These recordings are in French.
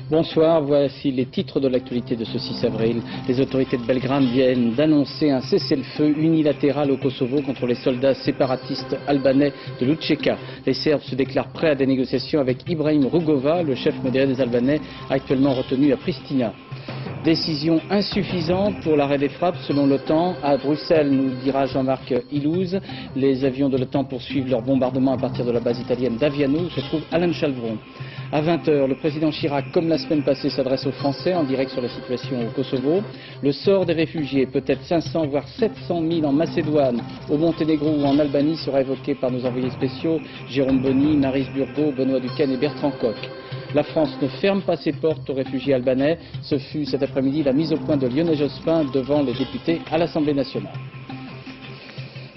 Bonsoir, voici les titres de l'actualité de ce 6 avril. Les autorités de Belgrade viennent d'annoncer un cessez-le-feu unilatéral au Kosovo contre les soldats séparatistes albanais de Lučeka. Les Serbes se déclarent prêts à des négociations avec Ibrahim Rugova, le chef modéré des Albanais, actuellement retenu à Pristina. Décision insuffisante pour l'arrêt des frappes selon l'OTAN. À Bruxelles, nous dira Jean-Marc Ilouz. Les avions de l'OTAN poursuivent leur bombardement à partir de la base italienne d'Aviano, où se trouve Alain Chalvron. À 20h, le président Chirac, comme la semaine passée, s'adresse aux Français en direct sur la situation au Kosovo. Le sort des réfugiés, peut-être 500 voire 700 000 en Macédoine, au Monténégro ou en Albanie, sera évoqué par nos envoyés spéciaux Jérôme Bonny, Maryse Burgot, Benoît Duquesne et Bertrand Koch. La France ne ferme pas ses portes aux réfugiés albanais. Ce fut cet après-midi la mise au point de Lionel Jospin devant les députés à l'Assemblée nationale.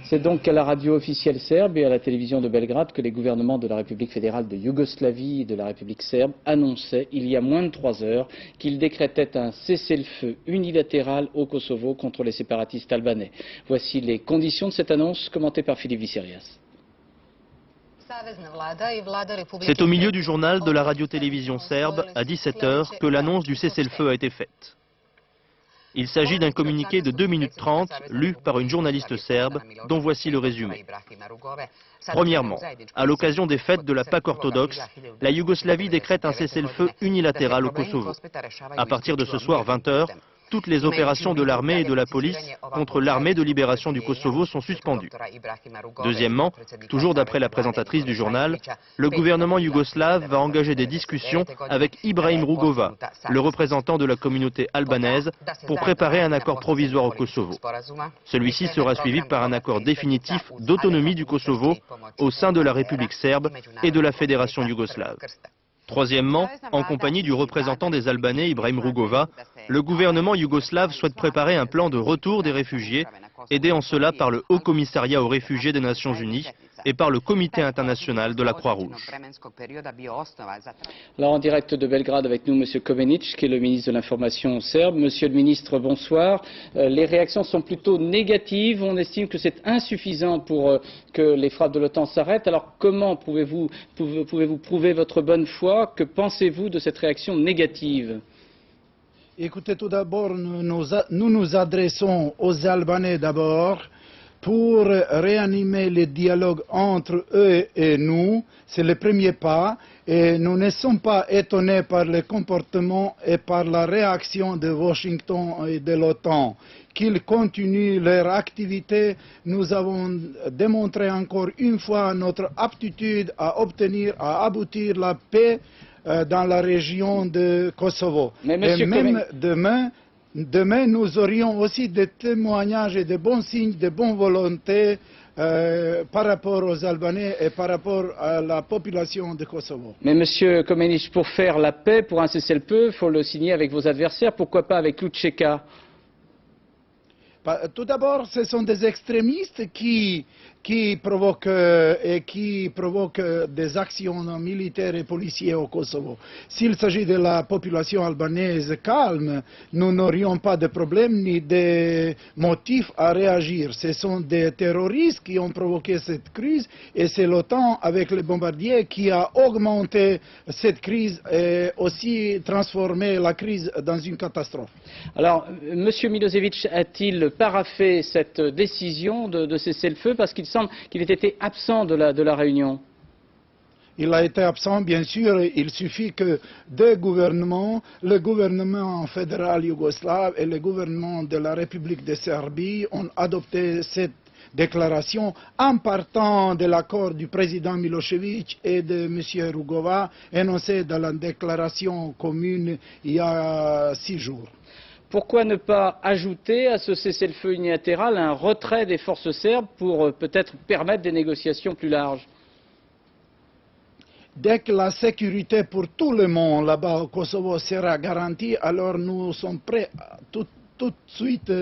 C'est donc à la radio officielle serbe et à la télévision de Belgrade que les gouvernements de la République fédérale de Yougoslavie et de la République serbe annonçaient il y a moins de 3 heures qu'ils décrétaient un cessez-le-feu unilatéral au Kosovo contre les séparatistes albanais. Voici les conditions de cette annonce commentées par Philippe Visserias. C'est au milieu du journal de la radio-télévision serbe, à 17h, que l'annonce du cessez-le-feu a été faite. Il s'agit d'un communiqué de 2 minutes 30, lu par une journaliste serbe, dont voici le résumé. Premièrement, à l'occasion des fêtes de la Pâque orthodoxe, la Yougoslavie décrète un cessez-le-feu unilatéral au Kosovo. À partir de ce soir 20h, toutes les opérations de l'armée et de la police contre l'armée de libération du Kosovo sont suspendues. Deuxièmement, toujours d'après la présentatrice du journal, le gouvernement yougoslave va engager des discussions avec Ibrahim Rugova, le représentant de la communauté albanaise, pour préparer un accord provisoire au Kosovo. Celui-ci sera suivi par un accord définitif d'autonomie du Kosovo au sein de la République serbe et de la Fédération yougoslave. Troisièmement, en compagnie du représentant des Albanais, Ibrahim Rugova, le gouvernement yougoslave souhaite préparer un plan de retour des réfugiés, aidé en cela par le Haut Commissariat aux réfugiés des Nations Unies et par le Comité international de la Croix-Rouge. Alors en direct de Belgrade avec nous, M. Komenić, qui est le ministre de l'Information serbe. Monsieur le ministre, bonsoir. Les réactions sont plutôt négatives. On estime que c'est insuffisant pour que les frappes de l'OTAN s'arrêtent. Alors comment pouvez-vous prouver votre bonne foi? Que pensez-vous de cette réaction négative? Écoutez, tout d'abord, nous nous adressons aux Albanais d'abord pour réanimer le dialogue entre eux et nous. C'est le premier pas. Et nous ne sommes pas étonnés par le comportement et par la réaction de Washington et de l'OTAN. Qu'ils continuent leur activité, nous avons démontré encore une fois notre aptitude à aboutir la paix dans la région de Kosovo. Et même demain, nous aurions aussi des témoignages et de bons signes, de bonne volonté par rapport aux Albanais et par rapport à la population de Kosovo. Mais Monsieur Komenić, pour faire la paix, pour un cessez-le-feu, il faut le signer avec vos adversaires. Pourquoi pas avec Lučeka? Tout d'abord, ce sont des extrémistes qui provoquent des actions militaires et policières au Kosovo. S'il s'agit de la population albanaise calme, nous n'aurions pas de problème ni de motifs à réagir. Ce sont des terroristes qui ont provoqué cette crise et c'est l'OTAN avec les bombardiers qui a augmenté cette crise et aussi transformé la crise dans une catastrophe. Alors, M. Milosevic a-t-il paraphé cette décision de cesser le feu parce qu'il semble qu'il ait été absent de la réunion? Il a été absent, bien sûr. Il suffit que deux gouvernements, le gouvernement fédéral yougoslave et le gouvernement de la République de Serbie, ont adopté cette déclaration en partant de l'accord du président Milosevic et de M. Rugova, énoncé dans la déclaration commune il y a 6 jours. Pourquoi ne pas ajouter à ce cessez-le-feu unilatéral un retrait des forces serbes pour peut-être permettre des négociations plus larges? Dès que la sécurité pour tout le monde là-bas au Kosovo sera garantie, alors nous sommes prêts tout de suite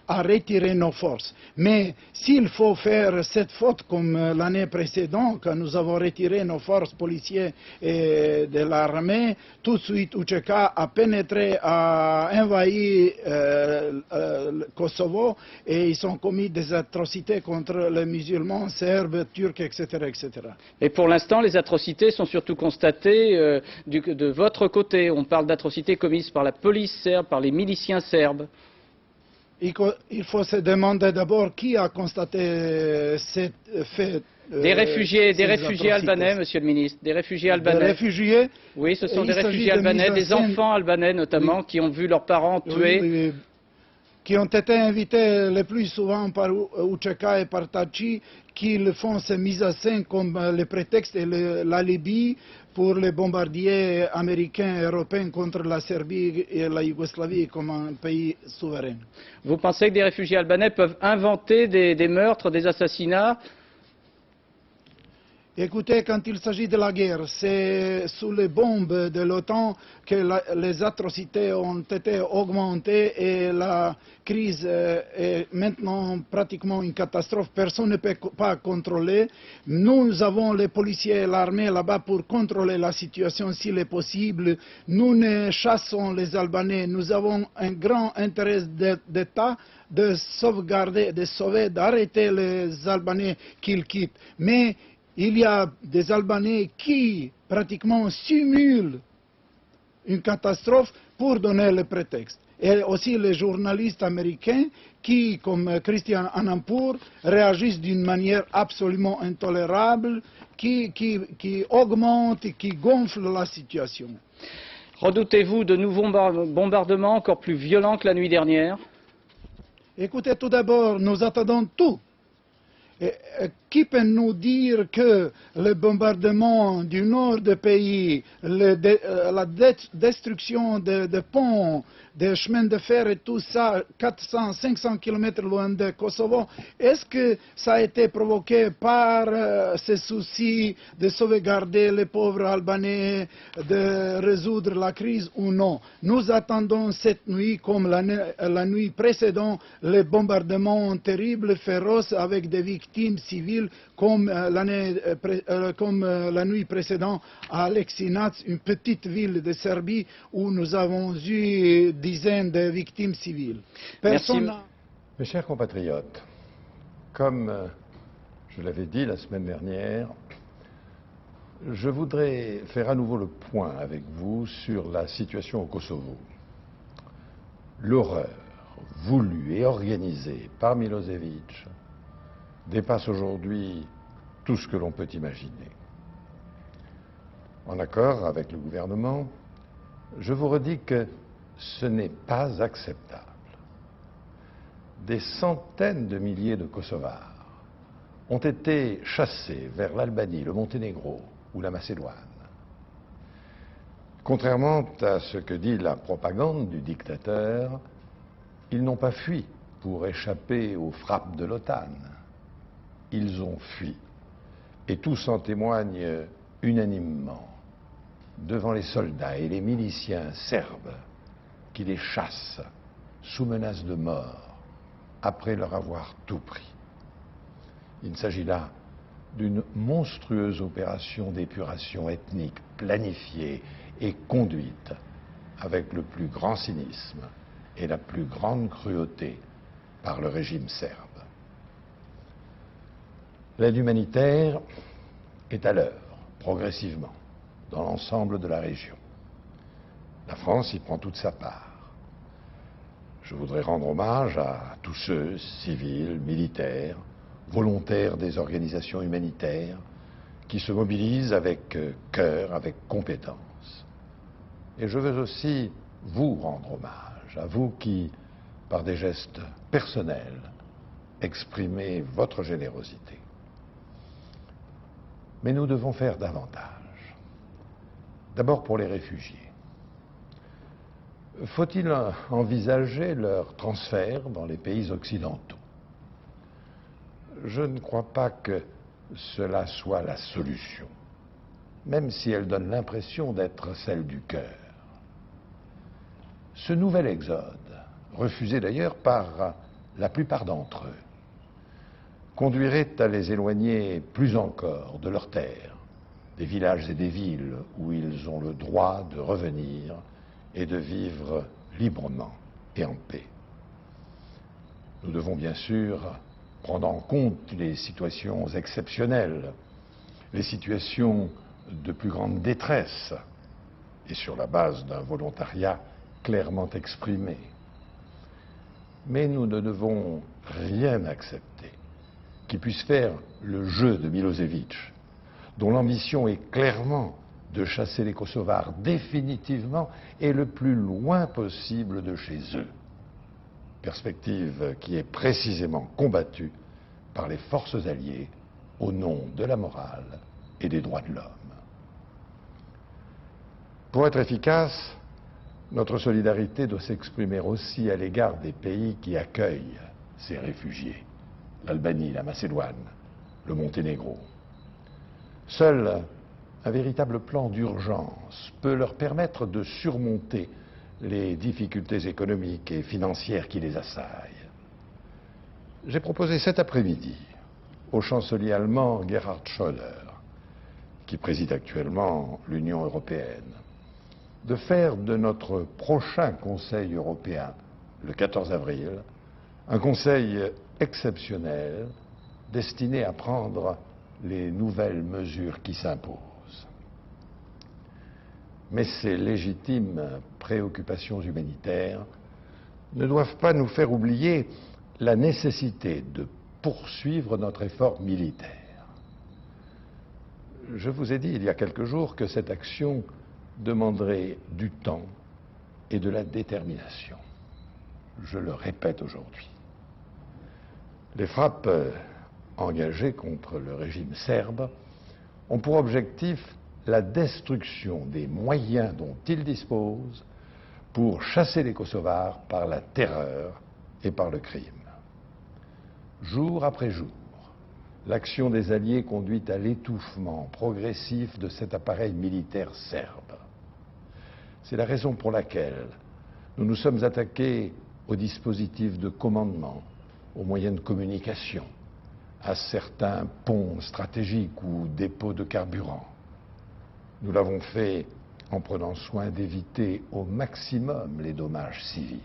à retirer nos forces. Mais s'il faut faire cette faute comme l'année précédente, quand nous avons retiré nos forces policières et de l'armée, tout de suite UÇK a pénétré, a envahi le Kosovo et ils ont commis des atrocités contre les musulmans, serbes, turcs, etc. etc. Et pour l'instant, les atrocités sont surtout constatées de votre côté. On parle d'atrocités commises par la police serbe, par les miliciens serbes. Il faut se demander d'abord qui a constaté ces faits. Des réfugiés albanais, monsieur le ministre, des réfugiés albanais. Des réfugiés? Oui, ce sont des réfugiés albanais, des enfants albanais notamment, oui, qui ont vu leurs parents tués. Oui, oui, qui ont été invités le plus souvent par UÇK et par Taci, qui le font ces mises en scène comme le prétexte et l'alibi pour les bombardiers américains et européens contre la Serbie et la Yougoslavie comme un pays souverain. Vous pensez que des réfugiés albanais peuvent inventer des meurtres, des assassinats? Écoutez, quand il s'agit de la guerre, c'est sous les bombes de l'OTAN que les atrocités ont été augmentées et la crise est maintenant pratiquement une catastrophe. Personne ne peut pas contrôler. Nous avons les policiers et l'armée là-bas pour contrôler la situation s'il est possible. Nous ne chassons les Albanais. Nous avons un grand intérêt d'État de sauvegarder, de sauver, d'arrêter les Albanais qu'ils quittent. Mais il y a des Albanais qui pratiquement simulent une catastrophe pour donner le prétexte. Et aussi les journalistes américains qui, comme Christian Amanpour, réagissent d'une manière absolument intolérable, qui augmentent et qui gonflent la situation. Redoutez-vous de nouveaux bombardements encore plus violents que la nuit dernière? Écoutez, tout d'abord, nous attendons tout. Qui peut nous dire que le bombardement du nord du pays, la destruction de ponts, des chemins de fer et tout ça, 400, 500 km loin de Kosovo, est-ce que ça a été provoqué par ce souci de sauvegarder les pauvres Albanais, de résoudre la crise ou non? Nous attendons cette nuit, comme la nuit précédente, les bombardements terribles, féroces, avec des victimes civiles, comme la nuit précédente à Aleksinac, une petite ville de Serbie où nous avons eu dizaines de victimes civiles. Mes chers compatriotes, comme je l'avais dit la semaine dernière, je voudrais faire à nouveau le point avec vous sur la situation au Kosovo. L'horreur voulue et organisée par Milosevic dépasse aujourd'hui tout ce que l'on peut imaginer. En accord avec le gouvernement, je vous redis que ce n'est pas acceptable. Des centaines de milliers de Kosovars ont été chassés vers l'Albanie, le Monténégro ou la Macédoine. Contrairement à ce que dit la propagande du dictateur, ils n'ont pas fui pour échapper aux frappes de l'OTAN. Ils ont fui. Et tous en témoignent unanimement devant les soldats et les miliciens serbes qui les chassent sous menace de mort après leur avoir tout pris. Il s'agit là d'une monstrueuse opération d'épuration ethnique planifiée et conduite avec le plus grand cynisme et la plus grande cruauté par le régime serbe. L'aide humanitaire est à l'œuvre, progressivement, dans l'ensemble de la région. La France y prend toute sa part. Je voudrais rendre hommage à tous ceux, civils, militaires, volontaires des organisations humanitaires, qui se mobilisent avec cœur, avec compétence. Et je veux aussi vous rendre hommage, à vous qui, par des gestes personnels, exprimez votre générosité. Mais nous devons faire davantage. D'abord pour les réfugiés. Faut-il envisager leur transfert dans les pays occidentaux? Je ne crois pas que cela soit la solution, même si elle donne l'impression d'être celle du cœur. Ce nouvel exode refusés d'ailleurs par la plupart d'entre eux, conduirait à les éloigner plus encore de leurs terres, des villages et des villes où ils ont le droit de revenir et de vivre librement et en paix. Nous devons bien sûr prendre en compte les situations exceptionnelles, les situations de plus grande détresse, et sur la base d'un volontariat clairement exprimé. Mais nous ne devons rien accepter qui puisse faire le jeu de Milosevic, dont l'ambition est clairement de chasser les Kosovars définitivement et le plus loin possible de chez eux. Perspective qui est précisément combattue par les forces alliées au nom de la morale et des droits de l'homme. Pour être efficace, notre solidarité doit s'exprimer aussi à l'égard des pays qui accueillent ces réfugiés, l'Albanie, la Macédoine, le Monténégro. Seul un véritable plan d'urgence peut leur permettre de surmonter les difficultés économiques et financières qui les assaillent. J'ai proposé cet après-midi au chancelier allemand Gerhard Schröder, qui préside actuellement l'Union européenne, de faire de notre prochain Conseil européen, le 14 avril, un conseil exceptionnel destiné à prendre les nouvelles mesures qui s'imposent. Mais ces légitimes préoccupations humanitaires ne doivent pas nous faire oublier la nécessité de poursuivre notre effort militaire. Je vous ai dit il y a quelques jours que cette action demanderait du temps et de la détermination. Je le répète aujourd'hui. Les frappes engagées contre le régime serbe ont pour objectif la destruction des moyens dont ils disposent pour chasser les Kosovars par la terreur et par le crime. Jour après jour, l'action des Alliés conduit à l'étouffement progressif de cet appareil militaire serbe. C'est la raison pour laquelle nous nous sommes attaqués aux dispositifs de commandement, aux moyens de communication, à certains ponts stratégiques ou dépôts de carburant. Nous l'avons fait en prenant soin d'éviter au maximum les dommages civils.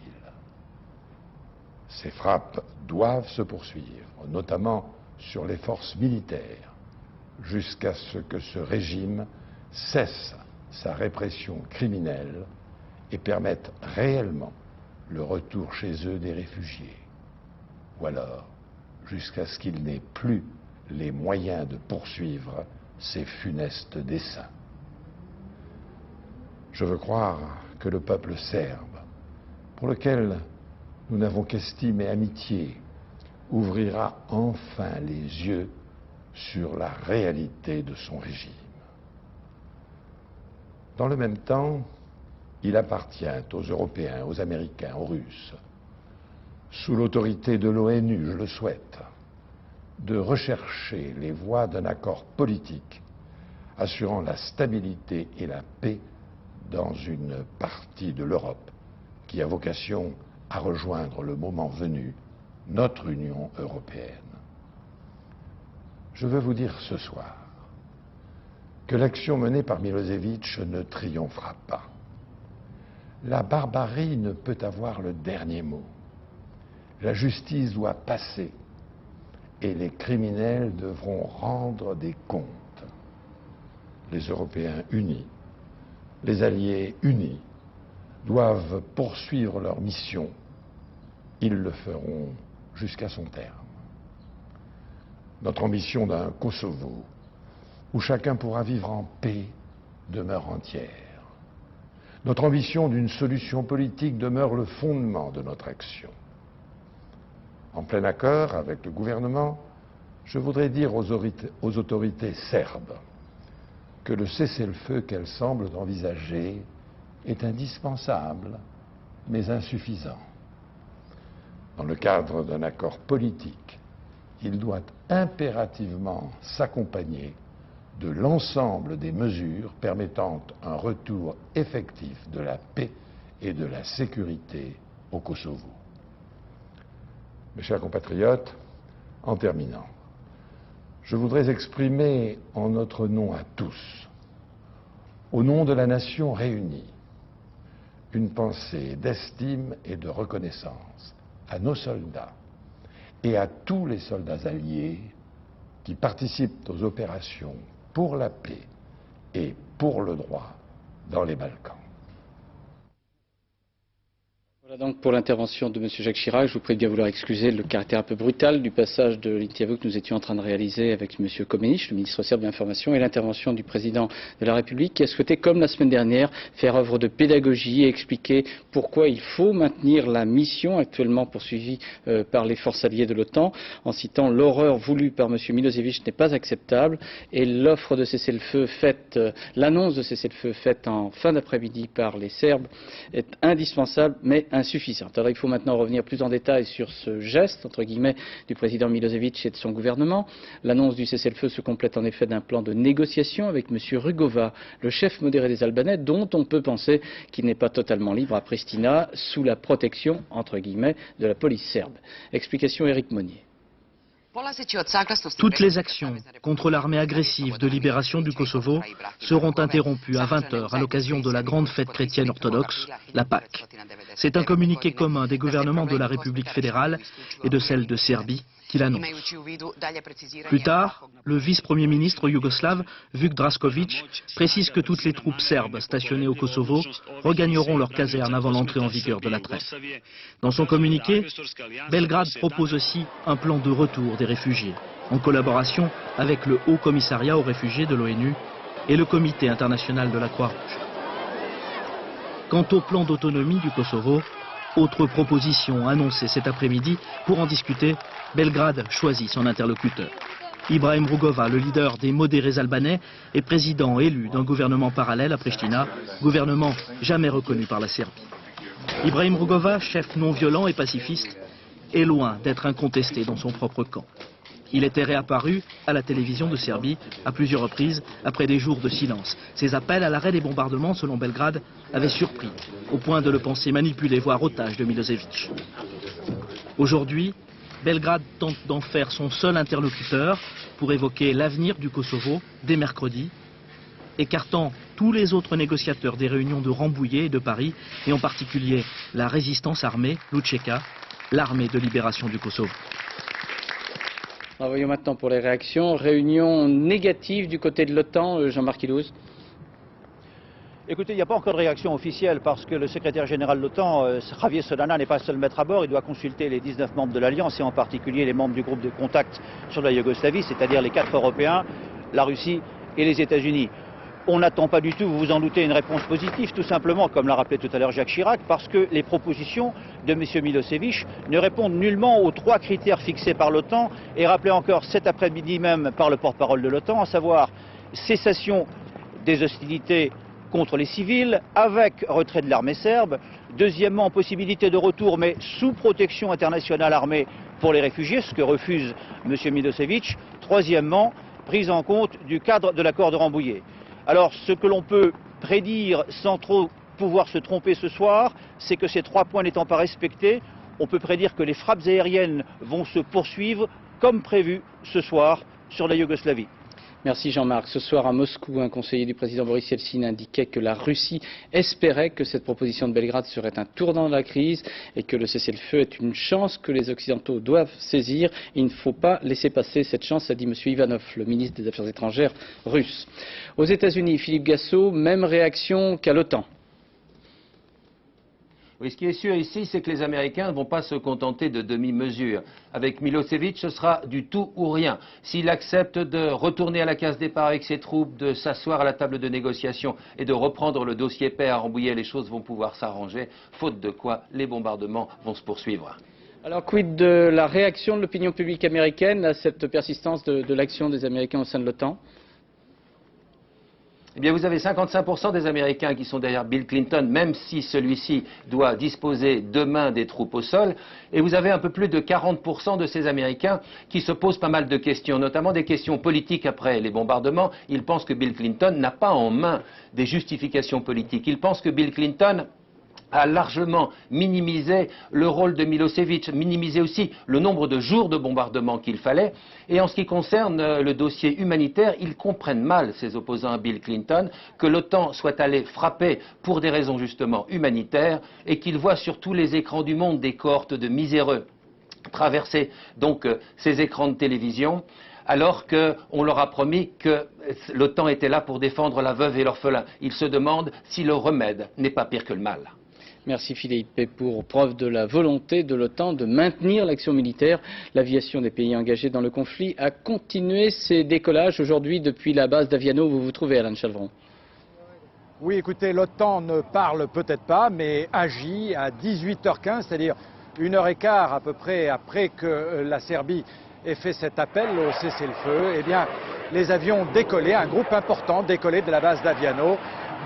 Ces frappes doivent se poursuivre, notamment sur les forces militaires, jusqu'à ce que ce régime cesse sa répression criminelle et permette réellement le retour chez eux des réfugiés. Ou alors, jusqu'à ce qu'ils n'aient plus les moyens de poursuivre ces funestes desseins. Je veux croire que le peuple serbe, pour lequel nous n'avons qu'estime et amitié, ouvrira enfin les yeux sur la réalité de son régime. Dans le même temps, il appartient aux Européens, aux Américains, aux Russes, sous l'autorité de l'ONU, je le souhaite, de rechercher les voies d'un accord politique assurant la stabilité et la paix dans une partie de l'Europe qui a vocation à rejoindre le moment venu notre Union européenne. Je veux vous dire ce soir que l'action menée par Milosevic ne triomphera pas. La barbarie ne peut avoir le dernier mot. La justice doit passer et les criminels devront rendre des comptes. Les Européens unis, les Alliés unis, doivent poursuivre leur mission. Ils le feront jusqu'à son terme. Notre ambition d'un Kosovo où chacun pourra vivre en paix demeure entière. Notre ambition d'une solution politique demeure le fondement de notre action. En plein accord avec le gouvernement, je voudrais dire aux autorités serbes que le cessez-le-feu qu'elles semblent envisager est indispensable, mais insuffisant. Dans le cadre d'un accord politique, il doit impérativement s'accompagner de l'ensemble des mesures permettant un retour effectif de la paix et de la sécurité au Kosovo. Mes chers compatriotes, en terminant, je voudrais exprimer en notre nom à tous, au nom de la nation réunie, une pensée d'estime et de reconnaissance à nos soldats et à tous les soldats alliés qui participent aux opérations pour la paix et pour le droit dans les Balkans. Voilà donc pour l'intervention de M. Jacques Chirac. Je vous prie de bien vouloir excuser le caractère un peu brutal du passage de l'interview que nous étions en train de réaliser avec M. Komenić, le ministre serbe de l'Information, et l'intervention du président de la République qui a souhaité, comme la semaine dernière, faire œuvre de pédagogie et expliquer pourquoi il faut maintenir la mission actuellement poursuivie par les forces alliées de l'OTAN, en citant l'horreur voulue par M. Milosevic n'est pas acceptable et l'offre de cessez-le-feu faite, l'annonce de cessez-le-feu faite en fin d'après-midi par les Serbes est indispensable mais insuffisante. Alors il faut maintenant revenir plus en détail sur ce geste, entre guillemets, du président Milosevic et de son gouvernement. L'annonce du cessez-le-feu se complète en effet d'un plan de négociation avec M. Rugova, le chef modéré des Albanais, dont on peut penser qu'il n'est pas totalement libre à Pristina, sous la protection, entre guillemets, de la police serbe. Explication Éric Monnier. Toutes les actions contre l'armée agressive de libération du Kosovo seront interrompues à 20 h à l'occasion de la grande fête chrétienne orthodoxe, la Pâque. C'est un communiqué commun des gouvernements de la République fédérale et de celle de Serbie qui l'annonce. Plus tard, le vice-premier ministre yougoslave, Vuk Drašković, précise que toutes les troupes serbes stationnées au Kosovo regagneront leurs casernes avant l'entrée en vigueur de la trêve. Dans son communiqué, Belgrade propose aussi un plan de retour des réfugiés, en collaboration avec le Haut Commissariat aux réfugiés de l'ONU et le Comité international de la Croix-Rouge. Quant au plan d'autonomie du Kosovo, autre proposition annoncée cet après-midi, pour en discuter, Belgrade choisit son interlocuteur. Ibrahim Rugova, le leader des modérés albanais, est président élu d'un gouvernement parallèle à Pristina, gouvernement jamais reconnu par la Serbie. Ibrahim Rugova, chef non violent et pacifiste, est loin d'être incontesté dans son propre camp. Il était réapparu à la télévision de Serbie à plusieurs reprises après des jours de silence. Ses appels à l'arrêt des bombardements, selon Belgrade, avaient surpris, au point de le penser manipulé, voire otage de Milosevic. Aujourd'hui, Belgrade tente d'en faire son seul interlocuteur pour évoquer l'avenir du Kosovo dès mercredi, écartant tous les autres négociateurs des réunions de Rambouillet et de Paris, et en particulier la résistance armée, l'UÇK, l'armée de libération du Kosovo. Voyons maintenant pour les réactions. Réunion négative du côté de l'OTAN, Jean-Marc Ilouz. Écoutez, il n'y a pas encore de réaction officielle parce que le secrétaire général de l'OTAN, Javier Solana, n'est pas seul maître à bord. Il doit consulter les 19 membres de l'Alliance et en particulier les membres du groupe de contact sur la Yougoslavie, c'est-à-dire les 4 Européens, la Russie et les États-Unis. On n'attend pas du tout, vous vous en doutez, une réponse positive, tout simplement, comme l'a rappelé tout à l'heure Jacques Chirac, parce que les propositions de M. Milosevic ne répondent nullement aux 3 critères fixés par l'OTAN et rappelés encore cet après-midi même par le porte-parole de l'OTAN, à savoir cessation des hostilités contre les civils, avec retrait de l'armée serbe. Deuxièmement, possibilité de retour, mais sous protection internationale armée pour les réfugiés, ce que refuse M. Milosevic. Troisièmement, prise en compte du cadre de l'accord de Rambouillet. Alors, ce que l'on peut prédire sans trop pouvoir se tromper ce soir, c'est que ces 3 points n'étant pas respectés, on peut prédire que les frappes aériennes vont se poursuivre comme prévu ce soir sur la Yougoslavie. Merci Jean-Marc. Ce soir à Moscou, un conseiller du président Boris Yeltsin indiquait que la Russie espérait que cette proposition de Belgrade serait un tournant de la crise et que le cessez-le-feu est une chance que les Occidentaux doivent saisir. Il ne faut pas laisser passer cette chance, a dit M. Ivanov, le ministre des Affaires étrangères russe. Aux États-Unis, Philippe Gassot, même réaction qu'à l'OTAN. Oui, ce qui est sûr ici, c'est que les Américains ne vont pas se contenter de demi-mesures. Avec Milosevic, ce sera du tout ou rien. S'il accepte de retourner à la case départ avec ses troupes, de s'asseoir à la table de négociation et de reprendre le dossier paix à Rambouillet, les choses vont pouvoir s'arranger, faute de quoi les bombardements vont se poursuivre. Alors, quid de la réaction de l'opinion publique américaine à cette persistance de l'action des Américains au sein de l'OTAN ? Eh bien, vous avez 55% des Américains qui sont derrière Bill Clinton, même si celui-ci doit disposer demain des troupes au sol. Et vous avez un peu plus de 40% de ces Américains qui se posent pas mal de questions, notamment des questions politiques après les bombardements. Ils pensent que Bill Clinton n'a pas en main des justifications politiques. Ils pensent que Bill Clinton a largement minimisé le rôle de Milosevic, minimisé aussi le nombre de jours de bombardement qu'il fallait. Et en ce qui concerne le dossier humanitaire, ils comprennent mal, ces opposants à Bill Clinton, que l'OTAN soit allé frapper pour des raisons justement humanitaires et qu'ils voient sur tous les écrans du monde des cohortes de miséreux traverser donc ces écrans de télévision, alors qu'on leur a promis que l'OTAN était là pour défendre la veuve et l'orphelin. Ils se demandent si le remède n'est pas pire que le mal. Merci Philippe. Et pour preuve de la volonté de l'OTAN de maintenir l'action militaire, l'aviation des pays engagés dans le conflit a continué ses décollages aujourd'hui depuis la base d'Aviano où vous vous trouvez, Alain Chalvron. Oui, écoutez, l'OTAN ne parle peut-être pas, mais agit à 18h15, c'est-à-dire 1h15 à peu près après que la Serbie ait fait cet appel au cessez-le-feu. Eh bien, les avions décollaient, un groupe important décollait de la base d'Aviano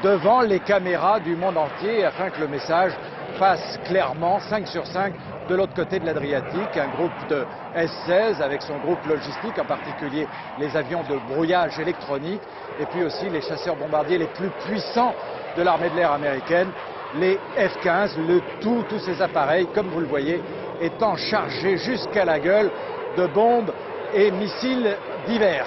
devant les caméras du monde entier afin que le message passe clairement 5 sur 5 de l'autre côté de l'Adriatique. Un groupe de S-16 avec son groupe logistique, en particulier les avions de brouillage électronique et puis aussi les chasseurs bombardiers les plus puissants de l'armée de l'air américaine, les F-15, tous ces appareils, comme vous le voyez, étant chargés jusqu'à la gueule de bombes et missiles divers.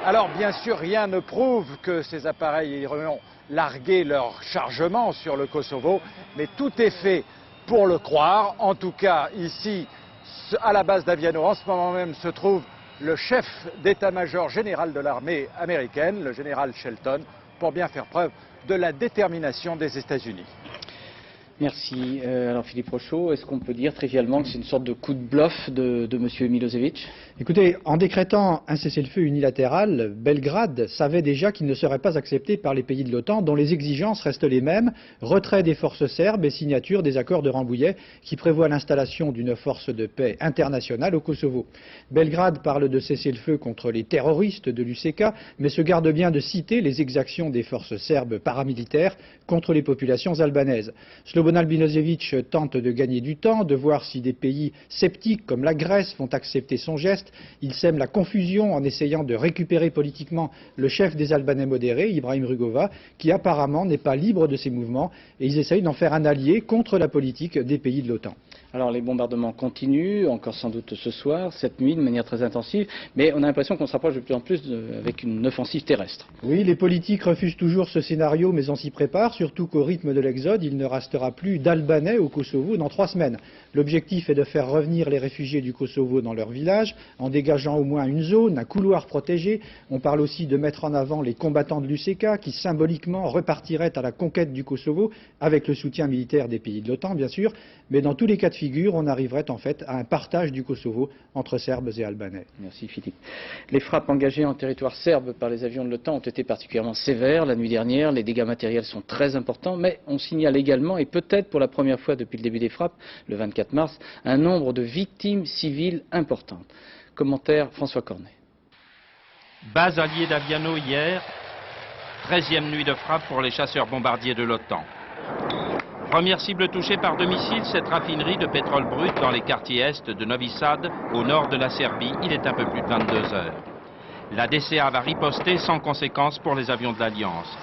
Alors bien sûr, rien ne prouve que ces appareils iront larguer leur chargement sur le Kosovo, mais tout est fait pour le croire. En tout cas, ici, à la base d'Aviano, en ce moment même, se trouve le chef d'état-major général de l'armée américaine, le général Shelton, pour bien faire preuve de la détermination des États-Unis. Merci. Alors Philippe Rochaud, est-ce qu'on peut dire trivialement que c'est une sorte de coup de bluff de M. Milosevic? Écoutez, en décrétant un cessez-le-feu unilatéral, Belgrade savait déjà qu'il ne serait pas accepté par les pays de l'OTAN, dont les exigences restent les mêmes, retrait des forces serbes et signature des accords de Rambouillet qui prévoient l'installation d'une force de paix internationale au Kosovo. Belgrade parle de cessez-le-feu contre les terroristes de l'UÇK, mais se garde bien de citer les exactions des forces serbes paramilitaires contre les populations albanaises. Slobodan Milosevic tente de gagner du temps, de voir si des pays sceptiques comme la Grèce vont accepter son geste. Il sème la confusion en essayant de récupérer politiquement le chef des Albanais modérés, Ibrahim Rugova, qui apparemment n'est pas libre de ses mouvements, et ils essayent d'en faire un allié contre la politique des pays de l'OTAN. Alors les bombardements continuent, encore sans doute ce soir, cette nuit, de manière très intensive, mais on a l'impression qu'on se rapproche de plus en plus avec une offensive terrestre. Oui, les politiques refusent toujours ce scénario, mais on s'y prépare, surtout qu'au rythme de l'exode, il ne restera plus d'Albanais au Kosovo dans 3 semaines. L'objectif est de faire revenir les réfugiés du Kosovo dans leur village, en dégageant au moins une zone, un couloir protégé. On parle aussi de mettre en avant les combattants de l'UÇK, qui symboliquement repartiraient à la conquête du Kosovo, avec le soutien militaire des pays de l'OTAN, bien sûr, mais dans tous les cas de figure, on arriverait en fait à un partage du Kosovo entre Serbes et Albanais. Merci Philippe. Les frappes engagées en territoire serbe par les avions de l'OTAN ont été particulièrement sévères la nuit dernière. Les dégâts matériels sont très importants, mais on signale également, et peut-être pour la première fois depuis le début des frappes, le 24 mars, un nombre de victimes civiles importantes. Commentaire François Cornet. Base alliée d'Aviano hier, 13e nuit de frappe pour les chasseurs bombardiers de l'OTAN. Première cible touchée par 2 missiles, cette raffinerie de pétrole brut dans les quartiers est de Novi Sad, au nord de la Serbie. Il est un peu plus de 22 heures. La DCA va riposter sans conséquence pour les avions de l'Alliance.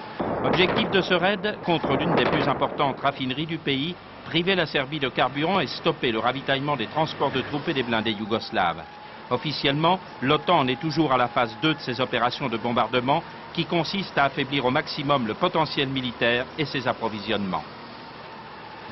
Objectif de ce raid, contre l'une des plus importantes raffineries du pays, priver la Serbie de carburant et stopper le ravitaillement des transports de troupes et des blindés yougoslaves. Officiellement, l'OTAN en est toujours à la phase 2 de ses opérations de bombardement qui consiste à affaiblir au maximum le potentiel militaire et ses approvisionnements.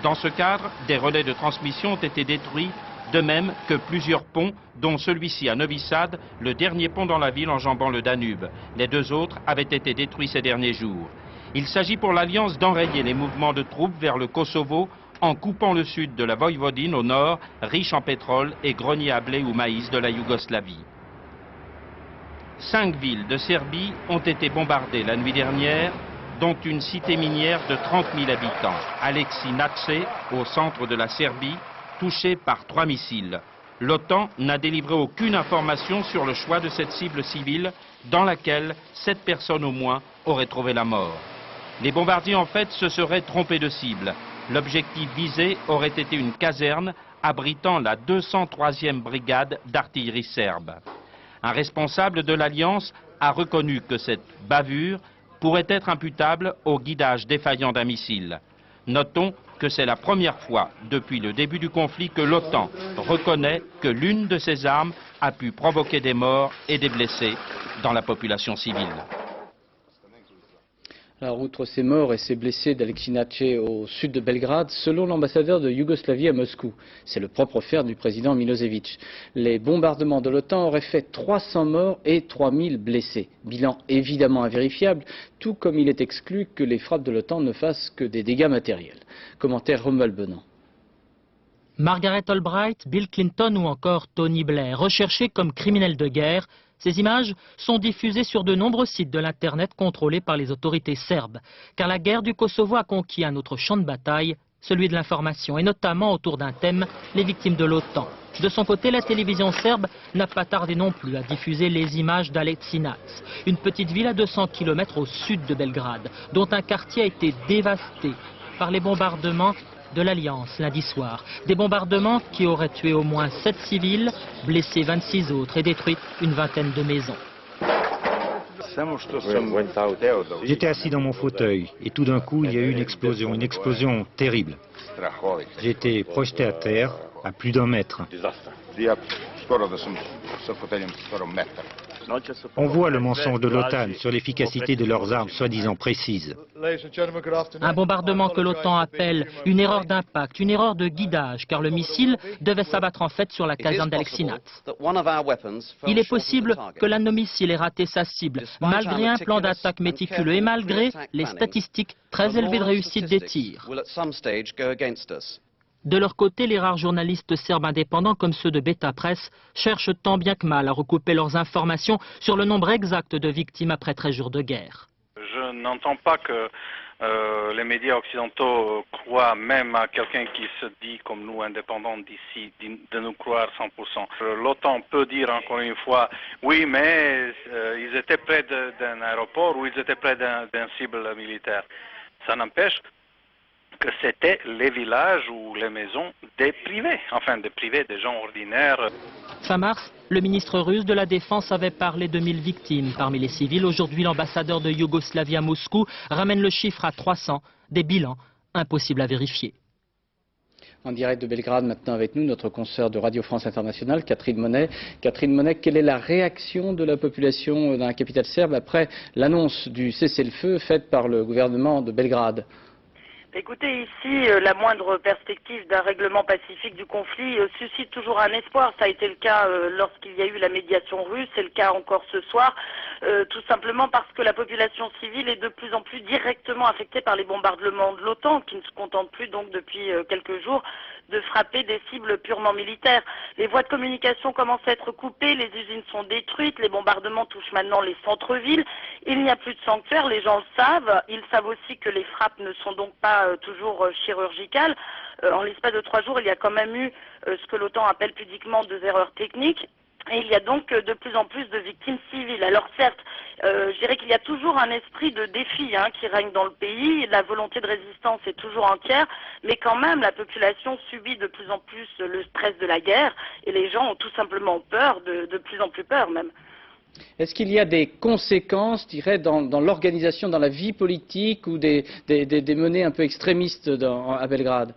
Dans ce cadre, des relais de transmission ont été détruits, de même que plusieurs ponts, dont celui-ci à Novi Sad, le dernier pont dans la ville enjambant le Danube. Les 2 autres avaient été détruits ces derniers jours. Il s'agit pour l'Alliance d'enrayer les mouvements de troupes vers le Kosovo en coupant le sud de la Voïvodine au nord, riche en pétrole et grenier à blé ou maïs de la Yougoslavie. 5 villes de Serbie ont été bombardées la nuit dernière, dont une cité minière de 30 000 habitants, Aleksinac, au centre de la Serbie, touchée par 3 missiles. L'OTAN n'a délivré aucune information sur le choix de cette cible civile, dans laquelle 7 personnes au moins auraient trouvé la mort. Les bombardiers en fait se seraient trompés de cible. L'objectif visé aurait été une caserne abritant la 203e brigade d'artillerie serbe. Un responsable de l'Alliance a reconnu que cette bavure pourrait être imputable au guidage défaillant d'un missile. Notons que c'est la première fois depuis le début du conflit que l'OTAN reconnaît que l'une de ses armes a pu provoquer des morts et des blessés dans la population civile. Alors, outre ces morts et ces blessés d'Aleksinac au sud de Belgrade, selon l'ambassadeur de Yougoslavie à Moscou, c'est le propre faire du président Milosevic, les bombardements de l'OTAN auraient fait 300 morts et 3000 blessés. Bilan évidemment invérifiable, tout comme il est exclu que les frappes de l'OTAN ne fassent que des dégâts matériels. Commentaire Romuald Benant. Margaret Albright, Bill Clinton ou encore Tony Blair, recherchés comme criminels de guerre, ces images sont diffusées sur de nombreux sites de l'Internet contrôlés par les autorités serbes, car la guerre du Kosovo a conquis un autre champ de bataille, celui de l'information, et notamment autour d'un thème, les victimes de l'OTAN. De son côté, la télévision serbe n'a pas tardé non plus à diffuser les images d'Aleksinac, une petite ville à 200 km au sud de Belgrade, dont un quartier a été dévasté par les bombardements de l'Alliance lundi soir. Des bombardements qui auraient tué au moins 7 civils, blessé 26 autres et détruit une vingtaine de maisons. J'étais assis dans mon fauteuil et tout d'un coup il y a eu une explosion terrible. J'ai été projeté à terre à plus d'1 mètre. On voit le mensonge de l'OTAN sur l'efficacité de leurs armes soi-disant précises. Un bombardement que l'OTAN appelle une erreur d'impact, une erreur de guidage, car le missile devait s'abattre en fait sur la caserne d'Aleksinac. Il est possible que l'un de nos missiles ait raté sa cible, malgré un plan d'attaque méticuleux et malgré les statistiques très élevées de réussite des tirs. De leur côté, les rares journalistes serbes indépendants comme ceux de Beta Press cherchent tant bien que mal à recouper leurs informations sur le nombre exact de victimes après 13 jours de guerre. Je n'entends pas que les médias occidentaux croient même à quelqu'un qui se dit comme nous indépendants d'ici, de nous croire 100%. L'OTAN peut dire encore une fois, oui mais ils étaient près d'un aéroport ou ils étaient près d'un cible militaire. Ça n'empêche que c'était les villages ou les maisons des privés, enfin des privés, des gens ordinaires. Fin mars, le ministre russe de la Défense avait parlé de 1000 victimes parmi les civils. Aujourd'hui, l'ambassadeur de Yougoslavie à Moscou ramène le chiffre à 300, des bilans impossibles à vérifier. En direct de Belgrade, maintenant avec nous, notre consoeur de Radio France Internationale, Catherine Monet. Catherine Monet, quelle est la réaction de la population dans la capitale serbe après l'annonce du cessez-le-feu faite par le gouvernement de Belgrade ? Écoutez, ici, la moindre perspective d'un règlement pacifique du conflit suscite toujours un espoir. Ça a été le cas lorsqu'il y a eu la médiation russe, c'est le cas encore ce soir, tout simplement parce que la population civile est de plus en plus directement affectée par les bombardements de l'OTAN, qui ne se contentent plus donc depuis quelques jours de frapper des cibles purement militaires. Les voies de communication commencent à être coupées, les usines sont détruites, les bombardements touchent maintenant les centres-villes, il n'y a plus de sanctuaires, les gens le savent, ils savent aussi que les frappes ne sont donc pas toujours chirurgicales. En l'espace de 3 jours, il y a quand même eu ce que l'OTAN appelle pudiquement 2 erreurs techniques. Et il y a donc de plus en plus de victimes civiles. Alors certes, je dirais qu'il y a toujours un esprit de défi qui règne dans le pays. La volonté de résistance est toujours entière, mais quand même la population subit de plus en plus le stress de la guerre et les gens ont tout simplement peur, de plus en plus peur même. Est-ce qu'il y a des conséquences, je dirais, dans l'organisation, dans la vie politique ou des menées un peu extrémistes à Belgrade ?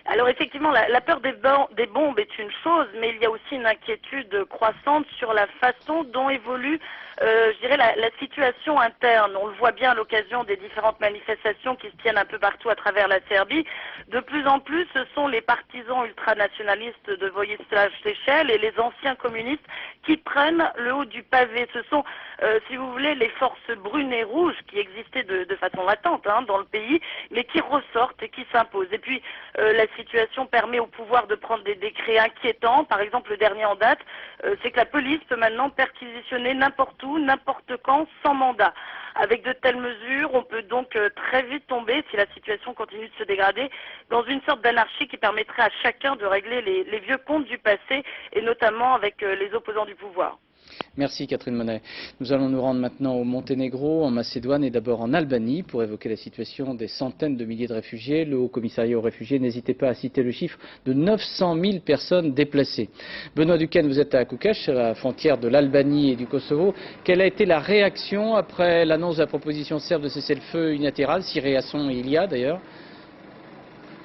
Alors effectivement, la peur des bombes est une chose, mais il y a aussi une inquiétude croissante sur la façon dont évolue, je dirais, la situation interne. On le voit bien à l'occasion des différentes manifestations qui se tiennent un peu partout à travers la Serbie. De plus en plus, ce sont les partisans ultranationalistes de Vojislav Šešelj et les anciens communistes qui prennent le haut du pavé. Ce sont, si vous voulez, les forces brunes et rouges qui existaient de façon latente dans le pays, mais qui ressortent et qui s'imposent. Et puis, la situation permet au pouvoir de prendre des décrets inquiétants. Par exemple, le dernier en date, c'est que la police peut maintenant perquisitionner n'importe où, n'importe quand, sans mandat. Avec de telles mesures, on peut donc très vite tomber, si la situation continue de se dégrader, dans une sorte d'anarchie qui permettrait à chacun de régler les vieux comptes du passé, et notamment avec les opposants du pouvoir. Merci Catherine Monet. Nous allons nous rendre maintenant au Monténégro, en Macédoine et d'abord en Albanie pour évoquer la situation des centaines de milliers de réfugiés. Le Haut Commissariat aux réfugiés, n'hésitez pas à citer le chiffre de 900 000 personnes déplacées. Benoît Duquesne, vous êtes à Kukës, à la frontière de l'Albanie et du Kosovo. Quelle a été la réaction après l'annonce de la proposition serbe de cessez-le-feu unilatéral, si réaction il y a d'ailleurs ?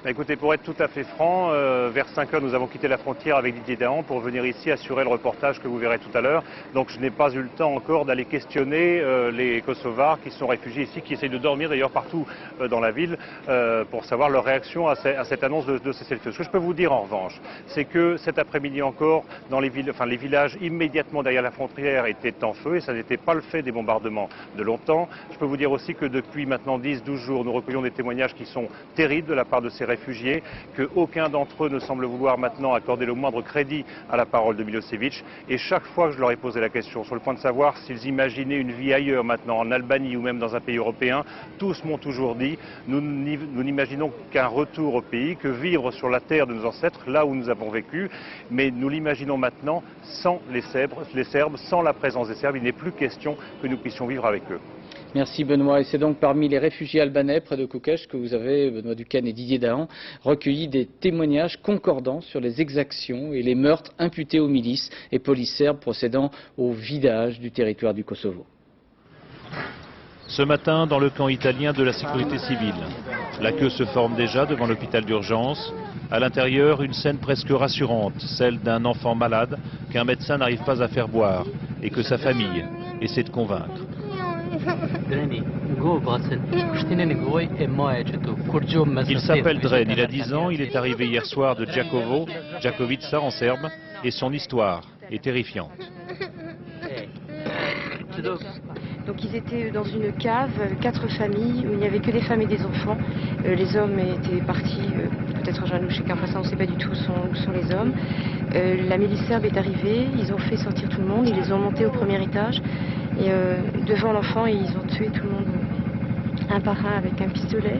Écoutez, pour être tout à fait franc, vers 5 heures, nous avons quitté la frontière avec Didier Dahan pour venir ici assurer le reportage que vous verrez tout à l'heure. Donc je n'ai pas eu le temps encore d'aller questionner les Kosovars qui sont réfugiés ici, qui essayent de dormir d'ailleurs partout dans la ville, pour savoir leur réaction à cette annonce de cessez-le-feu. Ce que je peux vous dire en revanche, c'est que cet après-midi encore, dans les villages immédiatement derrière la frontière étaient en feu et ça n'était pas le fait des bombardements de longtemps. Je peux vous dire aussi que depuis maintenant 10-12 jours, nous recueillons des témoignages qui sont terribles de la part de ces réfugiés, qu'aucun d'entre eux ne semble vouloir maintenant accorder le moindre crédit à la parole de Milosevic. Et chaque fois que je leur ai posé la question, sur le point de savoir s'ils imaginaient une vie ailleurs maintenant, en Albanie ou même dans un pays européen, tous m'ont toujours dit, nous n'imaginons qu'un retour au pays, que vivre sur la terre de nos ancêtres, là où nous avons vécu, mais nous l'imaginons maintenant sans les Serbes, sans la présence des Serbes, il n'est plus question que nous puissions vivre avec eux. Merci Benoît. Et c'est donc parmi les réfugiés albanais près de Kukës que vous avez, Benoît Ducan et Didier Dahan, recueilli des témoignages concordants sur les exactions et les meurtres imputés aux milices et polices serbes procédant au vidage du territoire du Kosovo. Ce matin, dans le camp italien de la sécurité civile, la queue se forme déjà devant l'hôpital d'urgence. À l'intérieur, une scène presque rassurante, celle d'un enfant malade qu'un médecin n'arrive pas à faire boire et que sa famille essaie de convaincre. Il s'appelle Dren, il a 10 ans, il est arrivé hier soir de Đakovo, Đakovica en serbe, et son histoire est terrifiante. Donc ils étaient dans une cave, 4 familles, où il n'y avait que des femmes et des enfants. Les hommes étaient partis, peut-être à genoux, chacun face à, on ne sait pas du tout où sont les hommes. La milice serbe est arrivée, ils ont fait sortir tout le monde, ils les ont montés au premier étage. Et devant l'enfant, ils ont tué tout le monde un par un avec un pistolet,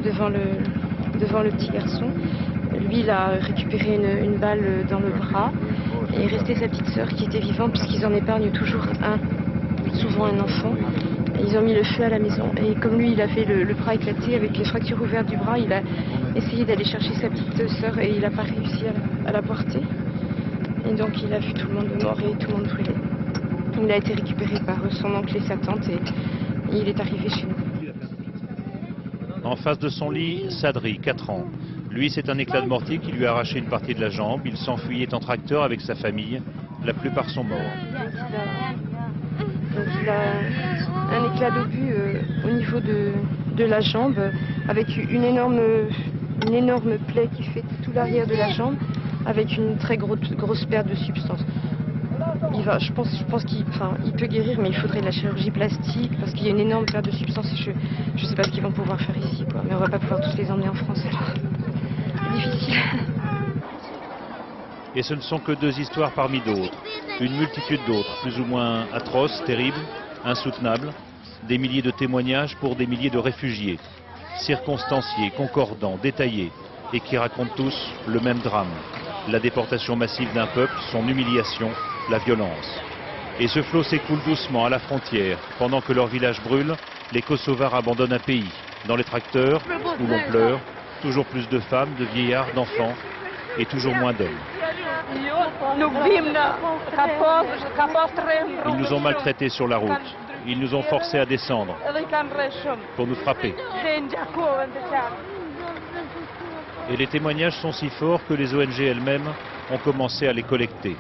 devant le petit garçon. Lui, il a récupéré une balle dans le bras, et il restait sa petite sœur qui était vivante, puisqu'ils en épargnent toujours souvent un enfant. Et ils ont mis le feu à la maison. Et comme lui, il a fait le bras éclaté avec les fractures ouvertes du bras, il a essayé d'aller chercher sa petite sœur et il n'a pas réussi à la porter. Et donc il a vu tout le monde mort et tout le monde brûlé. Il a été récupéré par son oncle et sa tante et il est arrivé chez nous. En face de son lit, Sadri, 4 ans. Lui, c'est un éclat de mortier qui lui a arraché une partie de la jambe. Il s'enfuyait en tracteur avec sa famille. La plupart sont morts. Donc il a un éclat d'obus au niveau de la jambe avec une énorme plaie qui fait tout l'arrière de la jambe avec une très grosse perte de substance. Je pense qu'il peut guérir, mais il faudrait de la chirurgie plastique parce qu'il y a une énorme perte de substance et je ne sais pas ce qu'ils vont pouvoir faire ici, quoi. Mais on ne va pas pouvoir tous les emmener en France alors. C'est difficile. Et ce ne sont que 2 histoires parmi d'autres. Une multitude d'autres, plus ou moins atroces, terribles, insoutenables. Des milliers de témoignages pour des milliers de réfugiés. Circonstanciés, concordants, détaillés. Et qui racontent tous le même drame. La déportation massive d'un peuple, son humiliation, la violence. Et ce flot s'écoule doucement à la frontière. Pendant que leur village brûle, les Kosovars abandonnent un pays. Dans les tracteurs, où l'on pleure, toujours plus de femmes, de vieillards, d'enfants, et toujours moins d'hommes. Ils nous ont maltraités sur la route. Ils nous ont forcés à descendre pour nous frapper. Et les témoignages sont si forts que les ONG elles-mêmes ont commencé à les collecter.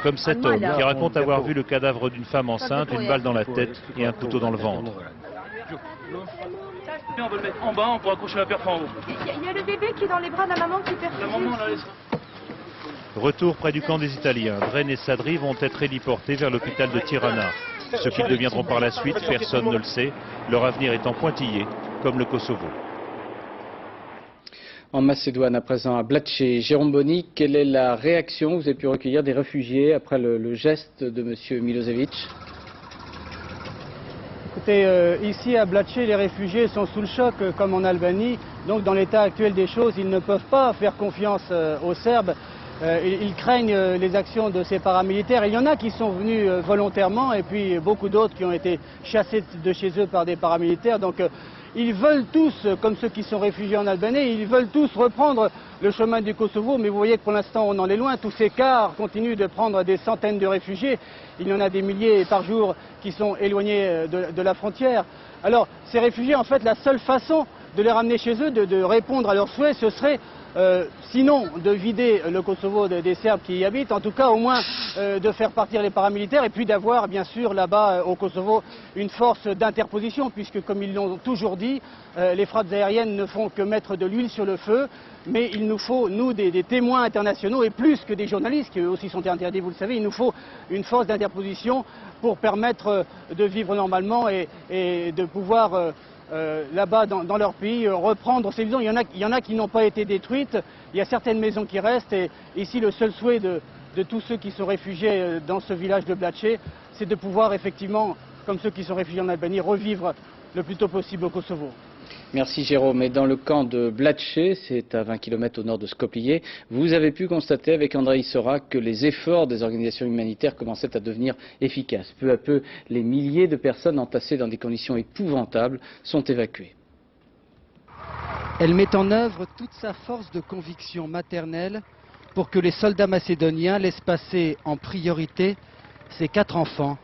Comme cet homme qui raconte avoir vu le cadavre d'une femme enceinte, une balle dans la tête et un couteau dans le ventre. On va le mettre en bas, on pourra coucher la perf en haut. Il y a le bébé qui est dans les bras de la maman qui perd. Retour près du camp des Italiens. Dren et Sadri vont être héliportés vers l'hôpital de Tirana. Ce qu'ils deviendront par la suite, personne ne le sait. Leur avenir étant pointillé, comme le Kosovo. En Macédoine, à présent à Blaché. Jérôme Boni, quelle est la réaction que vous avez pu recueillir des réfugiés après le geste de M. Milosevic? Écoutez, ici à Blaché, les réfugiés sont sous le choc, comme en Albanie. Donc dans l'état actuel des choses, ils ne peuvent pas faire confiance aux Serbes. Ils craignent les actions de ces paramilitaires. Il y en a qui sont venus volontairement et puis beaucoup d'autres qui ont été chassés de chez eux par des paramilitaires. Donc ils veulent tous, comme ceux qui sont réfugiés en Albanie, ils veulent tous reprendre le chemin du Kosovo. Mais vous voyez que pour l'instant on en est loin. Tous ces cars continuent de prendre des centaines de réfugiés. Il y en a des milliers par jour qui sont éloignés de la frontière. Alors ces réfugiés, en fait, la seule façon les ramener chez eux, de répondre à leurs souhaits, ce serait sinon de vider le Kosovo des Serbes qui y habitent, en tout cas au moins de faire partir les paramilitaires et puis d'avoir bien sûr là-bas au Kosovo une force d'interposition puisque comme ils l'ont toujours dit, les frappes aériennes ne font que mettre de l'huile sur le feu, mais il nous faut, nous, des témoins internationaux et plus que des journalistes qui eux aussi sont interdits, vous le savez, il nous faut une force d'interposition pour permettre de vivre normalement et de pouvoir là-bas dans leur pays reprendre ces maisons. Il y en a qui n'ont pas été détruites, il y a certaines maisons qui restent et ici le seul souhait de tous ceux qui sont réfugiés dans ce village de Blace, c'est de pouvoir effectivement, comme ceux qui sont réfugiés en Albanie, revivre le plus tôt possible au Kosovo. Merci Jérôme. Et dans le camp de Blace, c'est à 20 km au nord de Skopje, vous avez pu constater avec Andrei Sorak que les efforts des organisations humanitaires commençaient à devenir efficaces. Peu à peu, les milliers de personnes entassées dans des conditions épouvantables sont évacuées. Elle met en œuvre toute sa force de conviction maternelle pour que les soldats macédoniens laissent passer en priorité ces 4 enfants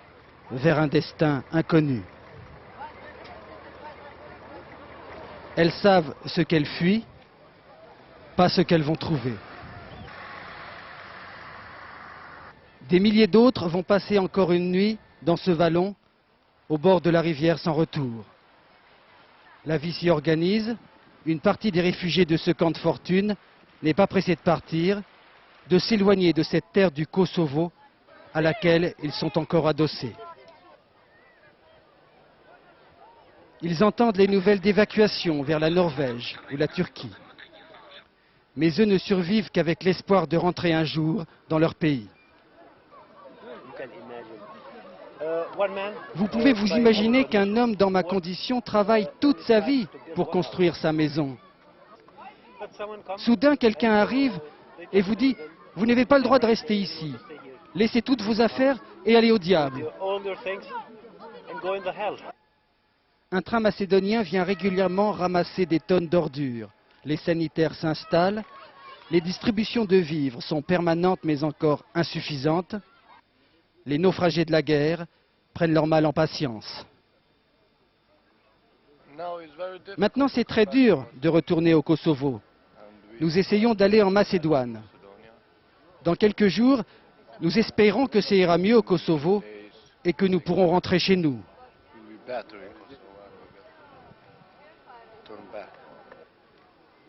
vers un destin inconnu. Elles savent ce qu'elles fuient, pas ce qu'elles vont trouver. Des milliers d'autres vont passer encore une nuit dans ce vallon, au bord de la rivière sans retour. La vie s'y organise. Une partie des réfugiés de ce camp de fortune n'est pas pressée de partir, de s'éloigner de cette terre du Kosovo à laquelle ils sont encore adossés. Ils entendent les nouvelles d'évacuation vers la Norvège ou la Turquie. Mais eux ne survivent qu'avec l'espoir de rentrer un jour dans leur pays. Vous pouvez vous imaginer qu'un homme dans ma condition travaille toute sa vie pour construire sa maison. Soudain, quelqu'un arrive et vous dit « Vous n'avez pas le droit de rester ici. Laissez toutes vos affaires et allez au diable. » Un train macédonien vient régulièrement ramasser des tonnes d'ordures. Les sanitaires s'installent. Les distributions de vivres sont permanentes mais encore insuffisantes. Les naufragés de la guerre prennent leur mal en patience. Maintenant, c'est très dur de retourner au Kosovo. Nous essayons d'aller en Macédoine. Dans quelques jours, nous espérons que ça ira mieux au Kosovo et que nous pourrons rentrer chez nous.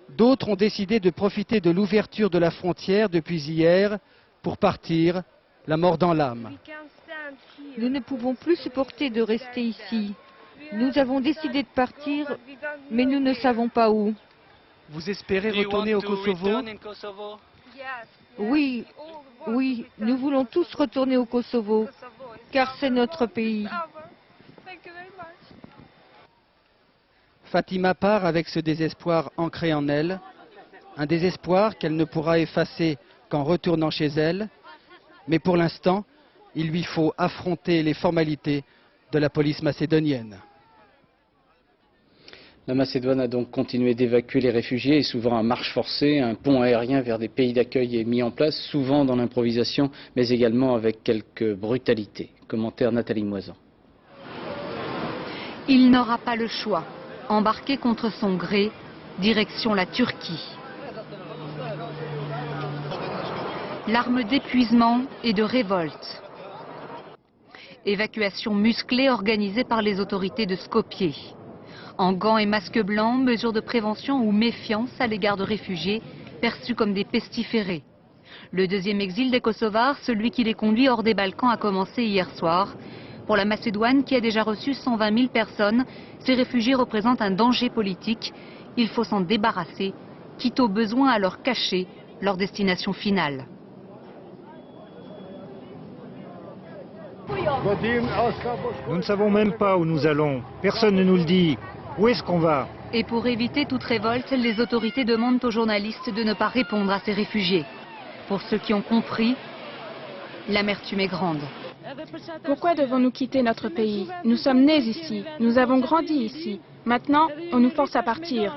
D'autres ont décidé de profiter de l'ouverture de la frontière depuis hier pour partir, la mort dans l'âme. Nous ne pouvons plus supporter de rester ici. Nous avons décidé de partir, mais nous ne savons pas où. Vous espérez retourner au Kosovo? Oui, oui, nous voulons tous retourner au Kosovo, car c'est notre pays. Fatima part avec ce désespoir ancré en elle, un désespoir qu'elle ne pourra effacer qu'en retournant chez elle, mais pour l'instant, il lui faut affronter les formalités de la police macédonienne. La Macédoine a donc continué d'évacuer les réfugiés et souvent à marche forcée. Un pont aérien vers des pays d'accueil est mis en place, souvent dans l'improvisation, mais également avec quelques brutalités. Commentaire Nathalie Moisan. Il n'aura pas le choix. Embarqué contre son gré, direction la Turquie. L'arme d'épuisement et de révolte. Évacuation musclée organisée par les autorités de Skopje. En gants et masques blancs, mesures de prévention ou méfiance à l'égard de réfugiés perçus comme des pestiférés. Le deuxième exil des Kosovars, celui qui les conduit hors des Balkans, a commencé hier soir. Pour la Macédoine, qui a déjà reçu 120 000 personnes, ces réfugiés représentent un danger politique. Il faut s'en débarrasser, quitte au besoin à leur cacher leur destination finale. Nous ne savons même pas où nous allons. Personne ne nous le dit. Où est-ce qu'on va? Et pour éviter toute révolte, les autorités demandent aux journalistes de ne pas répondre à ces réfugiés. Pour ceux qui ont compris, l'amertume est grande. Pourquoi devons-nous quitter notre pays? Nous sommes nés ici, nous avons grandi ici. Maintenant, on nous force à partir.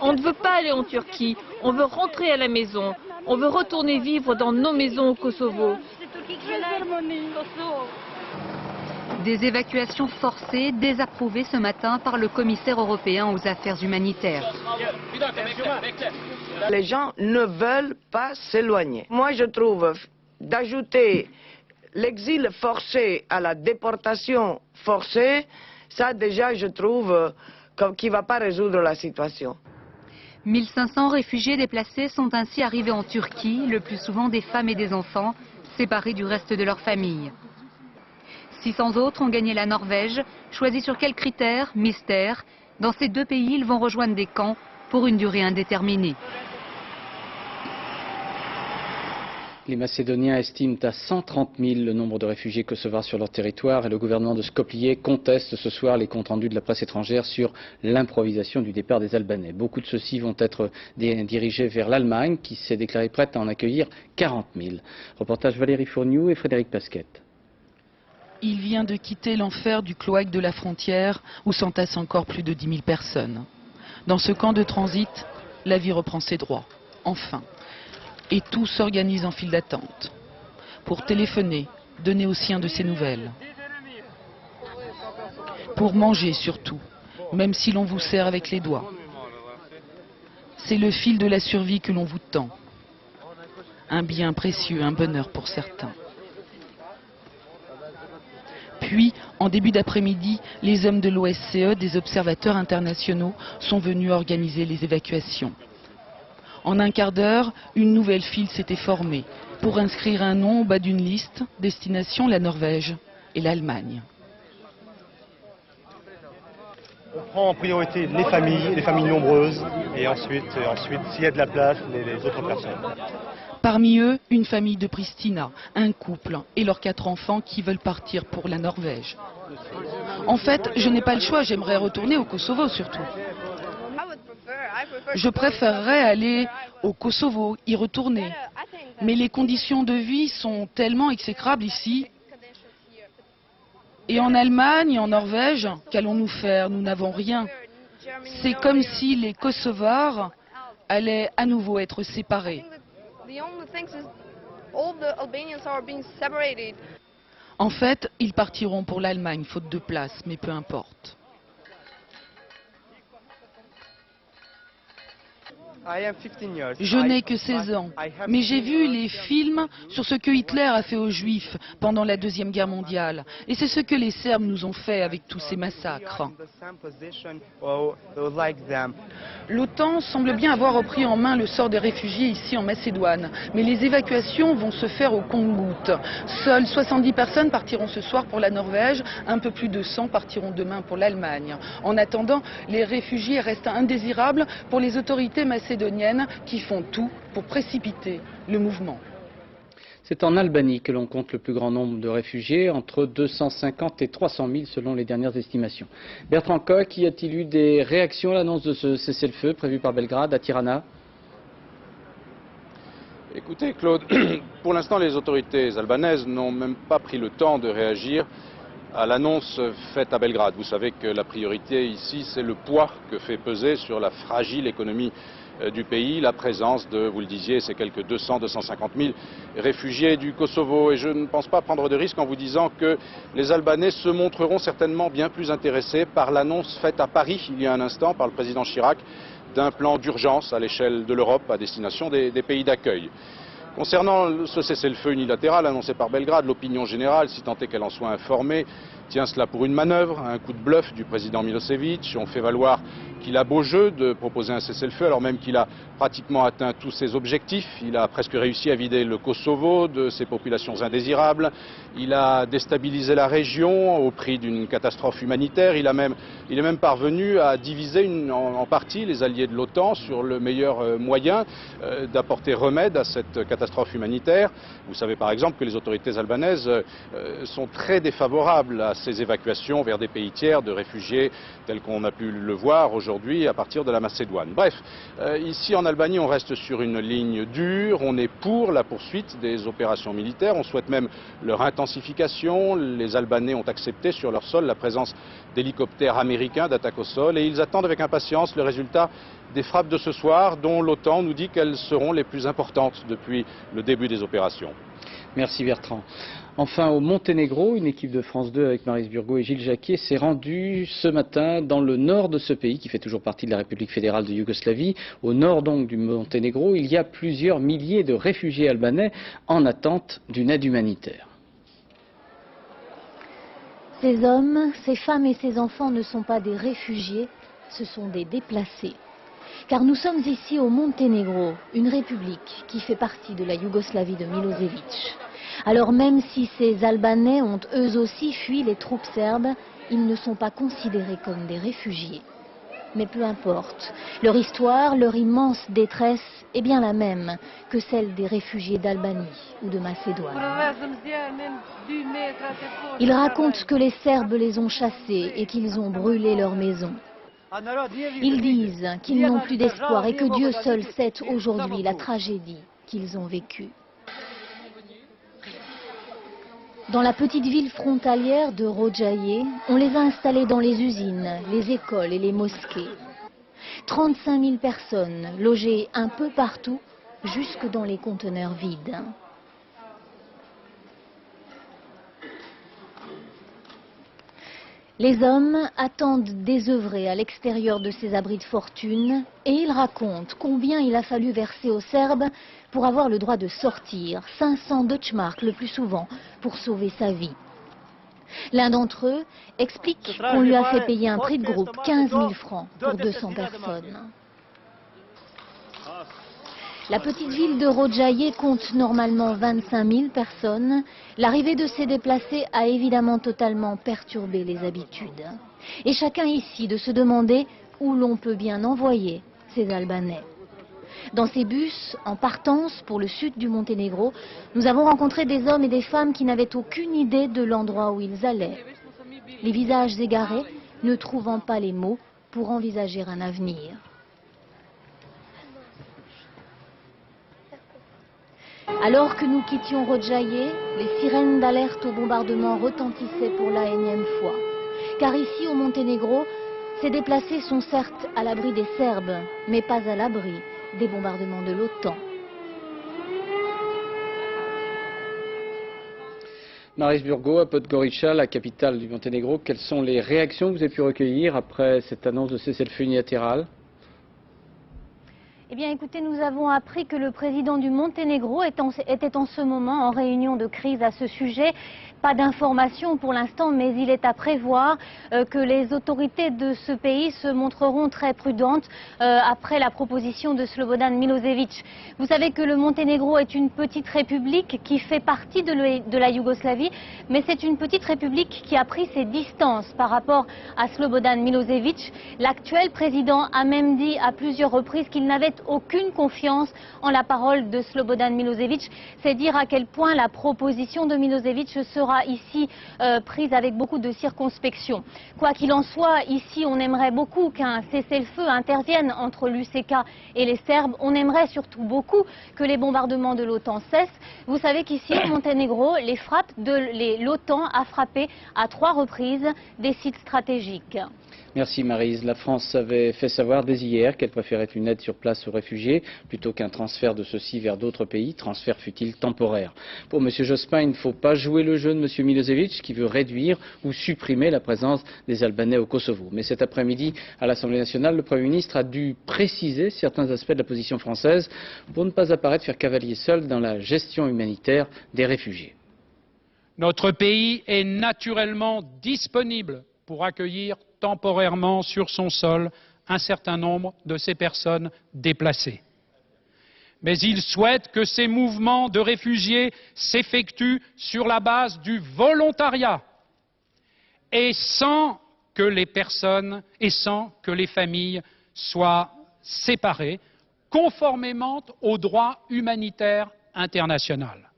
On ne veut pas aller en Turquie, on veut rentrer à la maison. On veut retourner vivre dans nos maisons au Kosovo. Des évacuations forcées, désapprouvées ce matin par le commissaire européen aux affaires humanitaires. Les gens ne veulent pas s'éloigner. Moi, je trouve d'ajouter l'exil forcé à la déportation forcée, ça déjà, je trouve qu'il ne va pas résoudre la situation. 1500 réfugiés déplacés sont ainsi arrivés en Turquie, le plus souvent des femmes et des enfants, séparés du reste de leur famille. 600 autres ont gagné la Norvège. Choisis sur quels critères? Mystère. Dans ces deux pays, ils vont rejoindre des camps pour une durée indéterminée. Les Macédoniens estiment à 130 000 le nombre de réfugiés kosovars sur leur territoire et le gouvernement de Skopje conteste ce soir les comptes rendus de la presse étrangère sur l'improvisation du départ des Albanais. Beaucoup de ceux-ci vont être dirigés vers l'Allemagne qui s'est déclarée prête à en accueillir 40 000. Reportage Valérie Fourniou et Frédéric Pasquette. Il vient de quitter l'enfer du cloaque de la frontière où s'entassent encore plus de 10 000 personnes. Dans ce camp de transit, la vie reprend ses droits, enfin. Et tout s'organise en file d'attente. Pour téléphoner, donner aux siens de ses nouvelles. Pour manger surtout, même si l'on vous sert avec les doigts. C'est le fil de la survie que l'on vous tend. Un bien précieux, un bonheur pour certains. Puis, en début d'après-midi, les hommes de l'OSCE, des observateurs internationaux, sont venus organiser les évacuations. En un quart d'heure, une nouvelle file s'était formée pour inscrire un nom au bas d'une liste, destination la Norvège et l'Allemagne. On prend en priorité les familles nombreuses, et ensuite s'il y a de la place, les autres personnes. Parmi eux, une famille de Pristina, un couple et leurs 4 enfants qui veulent partir pour la Norvège. En fait, je n'ai pas le choix, j'aimerais retourner au Kosovo surtout. Je préférerais aller au Kosovo, y retourner. Mais les conditions de vie sont tellement exécrables ici. Et en Allemagne, en Norvège, qu'allons-nous faire? Nous n'avons rien. C'est comme si les Kosovars allaient à nouveau être séparés. En fait, ils partiront pour l'Allemagne, faute de place, mais peu importe. Je n'ai que 16 ans, mais j'ai vu les films sur ce que Hitler a fait aux Juifs pendant la Deuxième Guerre mondiale. Et c'est ce que les Serbes nous ont fait avec tous ces massacres. L'OTAN semble bien avoir repris en main le sort des réfugiés ici en Macédoine. Mais les évacuations vont se faire au compte-gouttes. Seules 70 personnes partiront ce soir pour la Norvège, un peu plus de 100 partiront demain pour l'Allemagne. En attendant, les réfugiés restent indésirables pour les autorités macédoniennes qui font tout pour précipiter le mouvement. C'est en Albanie que l'on compte le plus grand nombre de réfugiés, entre 250 et 300 000 selon les dernières estimations. Bertrand Koch, y a-t-il eu des réactions à l'annonce de ce cessez-le-feu prévu par Belgrade à Tirana? Écoutez Claude, pour l'instant les autorités albanaises n'ont même pas pris le temps de réagir à l'annonce faite à Belgrade. Vous savez que la priorité ici, c'est le poids que fait peser sur la fragile économie du pays la présence de, vous le disiez, ces quelques 200-250 000 réfugiés du Kosovo. Et je ne pense pas prendre de risque en vous disant que les Albanais se montreront certainement bien plus intéressés par l'annonce faite à Paris il y a un instant par le président Chirac d'un plan d'urgence à l'échelle de l'Europe à destination des pays d'accueil. Concernant ce cessez-le-feu unilatéral annoncé par Belgrade, l'opinion générale, si tant est qu'elle en soit informée, tient cela pour une manœuvre, un coup de bluff du président Milosevic. On fait valoir qu'il a beau jeu de proposer un cessez-le-feu alors même qu'il a pratiquement atteint tous ses objectifs. Il a presque réussi à vider le Kosovo de ses populations indésirables. Il a déstabilisé la région au prix d'une catastrophe humanitaire. Il est même parvenu à diviser en partie les alliés de l'OTAN sur le meilleur moyen d'apporter remède à cette catastrophe humanitaire. Vous savez par exemple que les autorités albanaises sont très défavorables à ces évacuations vers des pays tiers de réfugiés tels qu'on a pu le voir aujourd'hui à partir de la Macédoine. Bref, ici en Albanie on reste sur une ligne dure, on est pour la poursuite des opérations militaires, on souhaite même leur intensification. Les Albanais ont accepté sur leur sol la présence d'hélicoptères américains d'attaque au sol et ils attendent avec impatience le résultat des frappes de ce soir dont l'OTAN nous dit qu'elles seront les plus importantes depuis le début des opérations. Merci Bertrand. Enfin, au Monténégro, une équipe de France 2 avec Maryse Burgot et Gilles Jacquier s'est rendue ce matin dans le nord de ce pays, qui fait toujours partie de la République fédérale de Yougoslavie. Au nord donc du Monténégro, il y a plusieurs milliers de réfugiés albanais en attente d'une aide humanitaire. Ces hommes, ces femmes et ces enfants ne sont pas des réfugiés, ce sont des déplacés. Car nous sommes ici au Monténégro, une république qui fait partie de la Yougoslavie de Milosevic. Alors même si ces Albanais ont eux aussi fui les troupes serbes, ils ne sont pas considérés comme des réfugiés. Mais peu importe, leur histoire, leur immense détresse est bien la même que celle des réfugiés d'Albanie ou de Macédoine. Ils racontent que les Serbes les ont chassés et qu'ils ont brûlé leurs maisons. Ils disent qu'ils n'ont plus d'espoir et que Dieu seul sait aujourd'hui la tragédie qu'ils ont vécue. Dans la petite ville frontalière de Rojaye, on les a installés dans les usines, les écoles et les mosquées. 35 000 personnes logées un peu partout, jusque dans les conteneurs vides. Les hommes attendent désœuvrés à l'extérieur de ces abris de fortune et ils racontent combien il a fallu verser aux Serbes pour avoir le droit de sortir, 500 Deutschmark le plus souvent, pour sauver sa vie. L'un d'entre eux explique qu'on lui a fait payer un prix de groupe, 15 000 francs pour 200 personnes. La petite ville de Rojaye compte normalement 25 000 personnes. L'arrivée de ces déplacés a évidemment totalement perturbé les habitudes. Et chacun ici de se demander où l'on peut bien envoyer ces Albanais. Dans ces bus, en partance pour le sud du Monténégro, nous avons rencontré des hommes et des femmes qui n'avaient aucune idée de l'endroit où ils allaient. Les visages égarés, ne trouvant pas les mots pour envisager un avenir. Alors que nous quittions Rojaye, les sirènes d'alerte au bombardement retentissaient pour la énième fois. Car ici, au Monténégro, ces déplacés sont certes à l'abri des Serbes, mais pas à l'abri des bombardements de l'OTAN. Maryse Burgot, à Podgorica, la capitale du Monténégro, quelles sont les réactions que vous avez pu recueillir après cette annonce de cessez-le-feu unilatéral ? Eh bien, écoutez, nous avons appris que le président du Monténégro était en ce moment en réunion de crise à ce sujet. Pas d'informations pour l'instant, mais il est à prévoir que les autorités de ce pays se montreront très prudentes après la proposition de Slobodan Milosevic. Vous savez que le Monténégro est une petite république qui fait partie de la Yougoslavie, mais c'est une petite république qui a pris ses distances par rapport à Slobodan Milosevic. L'actuel président a même dit à plusieurs reprises qu'il n'avait aucune confiance en la parole de Slobodan Milosevic. C'est dire à quel point la proposition de Milosevic sera ici prise avec beaucoup de circonspection. Quoi qu'il en soit, ici on aimerait beaucoup qu'un cessez-le-feu intervienne entre l'UÇK et les Serbes. On aimerait surtout beaucoup que les bombardements de l'OTAN cessent. Vous savez qu'ici au Monténégro, l'OTAN a frappé à 3 reprises des sites stratégiques. Merci Maryse. La France avait fait savoir dès hier qu'elle préférait une aide sur place aux réfugiés plutôt qu'un transfert de ceux-ci vers d'autres pays, transfert fut-il temporaire. Pour M. Jospin, il ne faut pas jouer le jeu de M. Milosevic qui veut réduire ou supprimer la présence des Albanais au Kosovo. Mais cet après-midi, à l'Assemblée nationale, le Premier ministre a dû préciser certains aspects de la position française pour ne pas apparaître faire cavalier seul dans la gestion humanitaire des réfugiés. Notre pays est naturellement disponible pour accueillir temporairement sur son sol un certain nombre de ces personnes déplacées. Mais il souhaite que ces mouvements de réfugiés s'effectuent sur la base du volontariat et sans que les personnes et sans que les familles soient séparées, conformément au droit humanitaire international.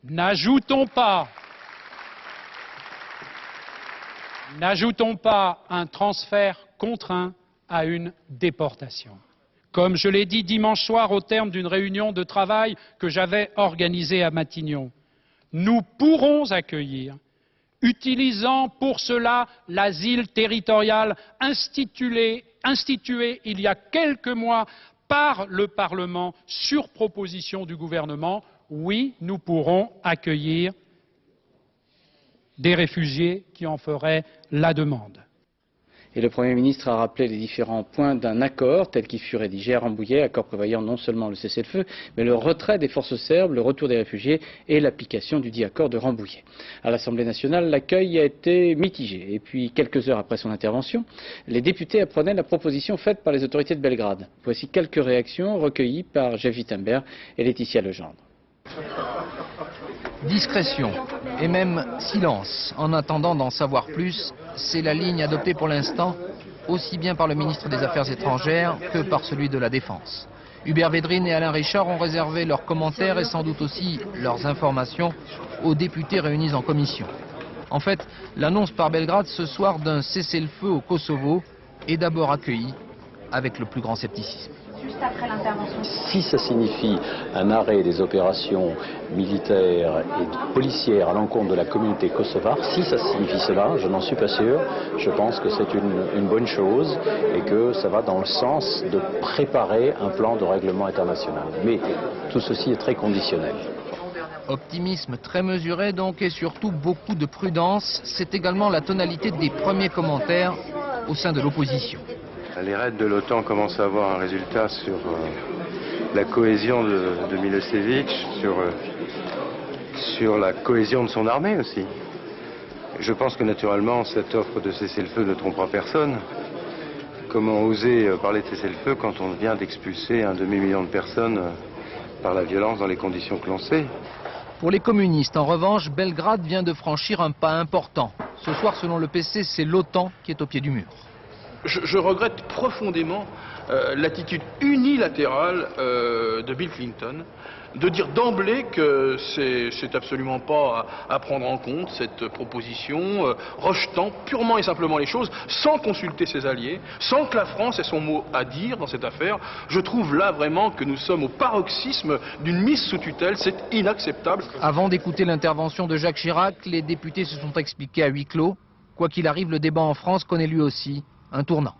N'ajoutons pas un transfert contraint à une déportation. Comme je l'ai dit dimanche soir au terme d'une réunion de travail que j'avais organisée à Matignon, nous pourrons accueillir, utilisant pour cela l'asile territorial institué il y a quelques mois par le Parlement sur proposition du gouvernement. oui, nous pourrons accueillir des réfugiés qui en feraient la demande. Et le Premier ministre a rappelé les différents points d'un accord tel qu'il fut rédigé à Rambouillet, accord prévoyant non seulement le cessez-le-feu, mais le retrait des forces serbes, le retour des réfugiés et l'application du dit accord de Rambouillet. À l'Assemblée nationale, l'accueil a été mitigé. Et puis, quelques heures après son intervention, les députés apprenaient la proposition faite par les autorités de Belgrade. Voici quelques réactions recueillies par Jeff Wittenberg et Laetitia Legendre. Discrétion et même silence en attendant d'en savoir plus, c'est la ligne adoptée pour l'instant aussi bien par le ministre des Affaires étrangères que par celui de la Défense. Hubert Védrine et Alain Richard ont réservé leurs commentaires et sans doute aussi leurs informations aux députés réunis en commission. En fait, l'annonce par Belgrade ce soir d'un cessez-le-feu au Kosovo est d'abord accueillie avec le plus grand scepticisme. Juste après l'intervention. Si ça signifie un arrêt des opérations militaires et policières à l'encontre de la communauté kosovare, si ça signifie cela, je n'en suis pas sûr. Je pense que c'est une bonne chose et que ça va dans le sens de préparer un plan de règlement international. Mais tout ceci est très conditionnel. Optimisme très mesuré donc et surtout beaucoup de prudence. C'est également la tonalité des premiers commentaires au sein de l'opposition. Les raids de l'OTAN commencent à avoir un résultat sur la cohésion de Milosevic, sur la cohésion de son armée aussi. Je pense que naturellement cette offre de cessez-le-feu ne trompera personne. Comment oser parler de cessez-le-feu quand on vient d'expulser un demi-million de personnes par la violence dans les conditions que l'on sait? Pour les communistes, en revanche, Belgrade vient de franchir un pas important. Ce soir, selon le PC, c'est l'OTAN qui est au pied du mur. Je regrette profondément l'attitude unilatérale de Bill Clinton, de dire d'emblée que c'est absolument pas à prendre en compte cette proposition, rejetant purement et simplement les choses, sans consulter ses alliés, sans que la France ait son mot à dire dans cette affaire. Je trouve là vraiment que nous sommes au paroxysme d'une mise sous tutelle, c'est inacceptable. Avant d'écouter l'intervention de Jacques Chirac, les députés se sont expliqués à huis clos. Quoi qu'il arrive, le débat en France connaît lui aussi un tournant.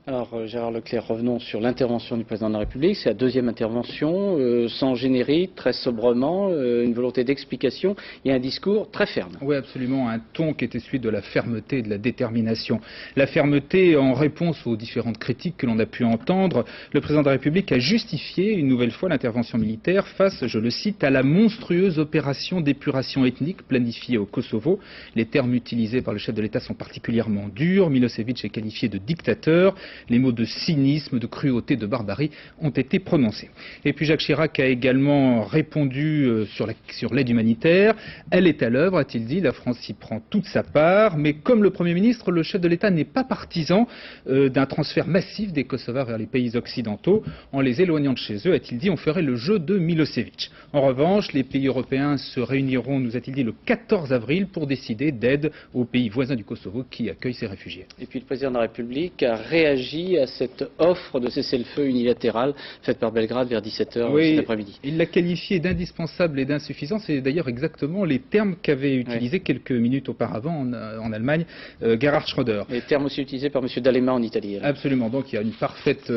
Alors Gérard Leclerc, revenons sur l'intervention du président de la République. C'est la deuxième intervention, sans générique, très sobrement, une volonté d'explication et un discours très ferme. Oui, absolument, un ton qui était celui de la fermeté et de la détermination. La fermeté en réponse aux différentes critiques que l'on a pu entendre. Le président de la République a justifié une nouvelle fois l'intervention militaire face, je le cite, à la monstrueuse opération d'épuration ethnique planifiée au Kosovo. Les termes utilisés par le chef de l'État sont particulièrement durs. Milosevic est qualifié de dictateur. Les mots de cynisme, de cruauté, de barbarie ont été prononcés. Et puis Jacques Chirac a également répondu sur l'aide humanitaire. Elle est à l'œuvre, a-t-il dit. La France y prend toute sa part. Mais comme le Premier ministre, le chef de l'État n'est pas partisan d'un transfert massif des Kosovars vers les pays occidentaux. En les éloignant de chez eux, a-t-il dit, on ferait le jeu de Milosevic. En revanche, les pays européens se réuniront, nous a-t-il dit, le 14 avril pour décider d'aide aux pays voisins du Kosovo qui accueillent ces réfugiés. Et puis le président de la République a réagi à cette offre de cessez-le-feu unilatérale faite par Belgrade vers 17h cet après-midi. Il l'a qualifié d'indispensable et d'insuffisant. C'est d'ailleurs exactement les termes qu'avait utilisés quelques minutes auparavant en Allemagne Gerhard Schröder. Les termes aussi utilisés par M. D'Alema en Italie. Alors. Absolument. Donc il y a une parfaite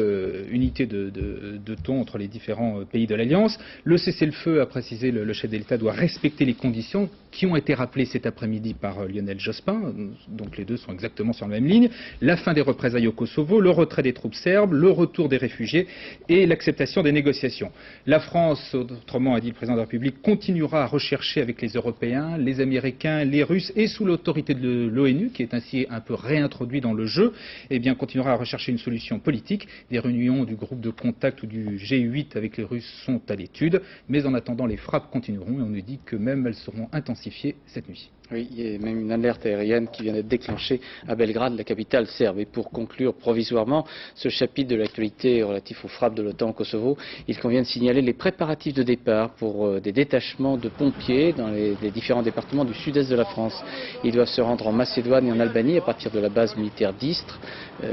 unité de ton entre les différents pays de l'Alliance. Le cessez-le-feu, a précisé le chef de l'État, doit respecter les conditions qui ont été rappelées cet après-midi par Lionel Jospin. Donc les deux sont exactement sur la même ligne. La fin des représailles au Kosovo, le retrait des troupes serbes, le retour des réfugiés et l'acceptation des négociations. La France, autrement a dit le président de la République, continuera à rechercher avec les Européens, les Américains, les Russes et sous l'autorité de l'ONU, qui est ainsi un peu réintroduit dans le jeu, eh bien continuera à rechercher une solution politique. Des réunions du groupe de contact ou du G8 avec les Russes sont à l'étude, mais en attendant les frappes continueront et on nous dit que même elles seront intensifiées cette nuit. Oui, il y a même une alerte aérienne qui vient d'être déclenchée à Belgrade, la capitale serbe. Et pour conclure provisoirement ce chapitre de l'actualité relatif aux frappes de l'OTAN au Kosovo, il convient de signaler les préparatifs de départ pour des détachements de pompiers dans les différents départements du sud-est de la France. Ils doivent se rendre en Macédoine et en Albanie à partir de la base militaire d'Istres,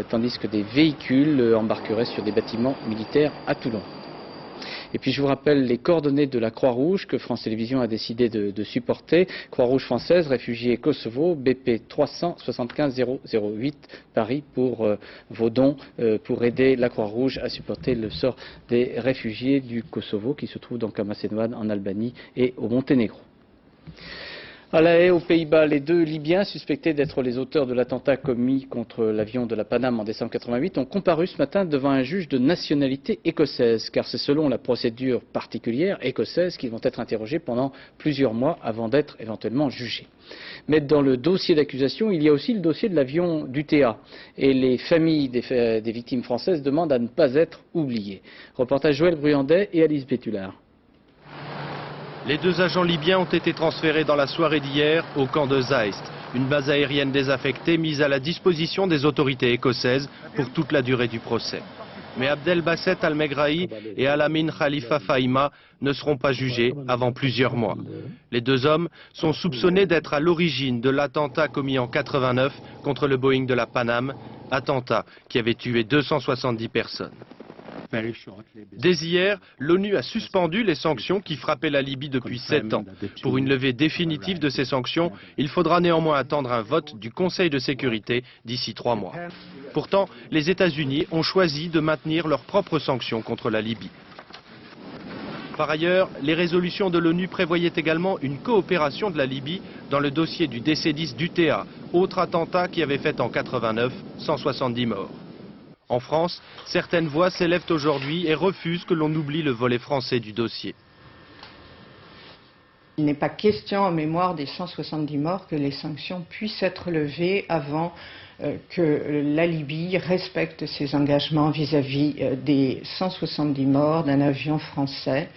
tandis que des véhicules embarqueraient sur des bâtiments militaires à Toulon. Et puis je vous rappelle les coordonnées de la Croix-Rouge que France Télévisions a décidé de supporter. Croix-Rouge française, réfugiés Kosovo, BP 375 008 Paris pour vos dons pour aider la Croix-Rouge à supporter le sort des réfugiés du Kosovo qui se trouvent donc en Macédoine, en Albanie et au Monténégro. À La Haye, aux Pays-Bas, les 2 Libyens suspectés d'être les auteurs de l'attentat commis contre l'avion de la Paname en décembre 88 ont comparu ce matin devant un juge de nationalité écossaise, car c'est selon la procédure particulière écossaise qu'ils vont être interrogés pendant plusieurs mois avant d'être éventuellement jugés. Mais dans le dossier d'accusation, il y a aussi le dossier de l'avion d'UTA, et les familles des victimes françaises demandent à ne pas être oubliées. Reportage Joël Bruyandet et Alice Bétulard. Les 2 agents libyens ont été transférés dans la soirée d'hier au camp de Zeist, une base aérienne désaffectée mise à la disposition des autorités écossaises pour toute la durée du procès. Mais Abdelbasset Al-Megrahi et Al-Amin Khalifa Fahima ne seront pas jugés avant plusieurs mois. Les 2 hommes sont soupçonnés d'être à l'origine de l'attentat commis en 89 contre le Boeing de la Paname, attentat qui avait tué 270 personnes. Dès hier, l'ONU a suspendu les sanctions qui frappaient la Libye depuis 7 ans. Pour une levée définitive de ces sanctions, il faudra néanmoins attendre un vote du Conseil de sécurité d'ici 3 mois. Pourtant, les États-Unis ont choisi de maintenir leurs propres sanctions contre la Libye. Par ailleurs, les résolutions de l'ONU prévoyaient également une coopération de la Libye dans le dossier du DC-10 d'UTA, autre attentat qui avait fait en 89 170 morts. En France, certaines voix s'élèvent aujourd'hui et refusent que l'on oublie le volet français du dossier. Il n'est pas question, en mémoire des 170 morts, que les sanctions puissent être levées avant que la Libye respecte ses engagements vis-à-vis des 170 morts d'un avion français.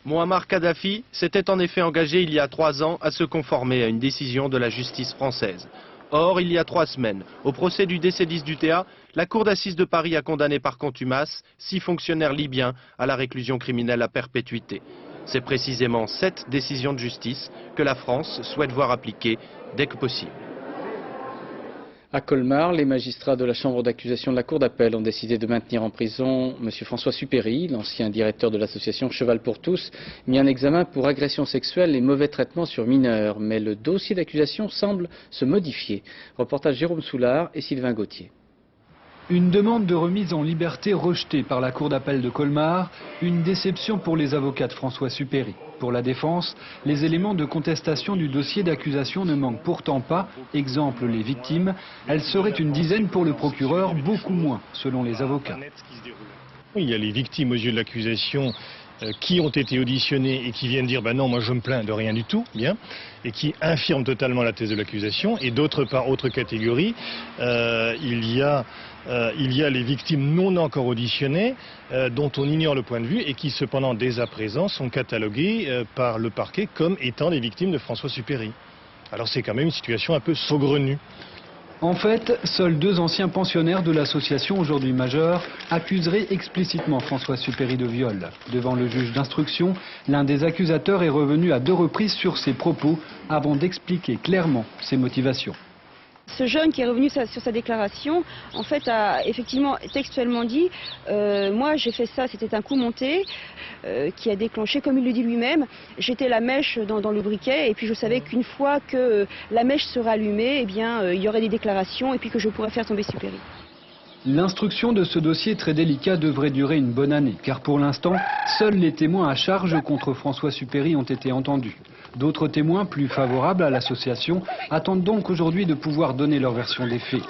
Mouammar Kadhafi s'était en effet engagé il y a 3 ans à se conformer à une décision de la justice française. Or, il y a 3 semaines, au procès du DC-10 d'UTA, la Cour d'assises de Paris a condamné par contumace 6 fonctionnaires libyens à la réclusion criminelle à perpétuité. C'est précisément cette décision de justice que la France souhaite voir appliquée dès que possible. À Colmar, les magistrats de la chambre d'accusation de la Cour d'appel ont décidé de maintenir en prison M. François Suppéry, l'ancien directeur de l'association Cheval pour tous, mis en examen pour agression sexuelle et mauvais traitements sur mineurs. Mais le dossier d'accusation semble se modifier. Reportage Jérôme Soulard et Sylvain Gauthier. Une demande de remise en liberté rejetée par la Cour d'appel de Colmar, une déception pour les avocats de François Suppéry. Pour la défense, les éléments de contestation du dossier d'accusation ne manquent pourtant pas. Exemple, les victimes. Elles seraient une dizaine pour le procureur, beaucoup moins, selon les avocats. Il y a les victimes aux yeux de l'accusation qui ont été auditionnées et qui viennent dire « ben non, moi je me plains de rien du tout », bien, et qui infirment totalement la thèse de l'accusation. Et d'autre part, autre catégorie, il y a les victimes non encore auditionnées, dont on ignore le point de vue et qui cependant dès à présent sont cataloguées par le parquet comme étant les victimes de François Suppéry. Alors c'est quand même une situation un peu saugrenue. En fait, seuls 2 anciens pensionnaires de l'association, aujourd'hui majeure, accuseraient explicitement François Suppéry de viol. Devant le juge d'instruction, l'un des accusateurs est revenu à 2 reprises sur ses propos avant d'expliquer clairement ses motivations. Ce jeune qui est revenu sur sa déclaration, en fait, a effectivement textuellement dit moi j'ai fait ça, c'était un coup monté qui a déclenché, comme il le dit lui-même, j'étais la mèche dans le briquet et puis je savais qu'une fois que la mèche sera allumée, eh bien, il y aurait des déclarations et puis que je pourrais faire tomber Suppéry. L'instruction de ce dossier très délicat devrait durer une bonne année, car pour l'instant, seuls les témoins à charge contre François Suppéry ont été entendus. D'autres témoins, plus favorables à l'association, attendent donc aujourd'hui de pouvoir donner leur version des faits.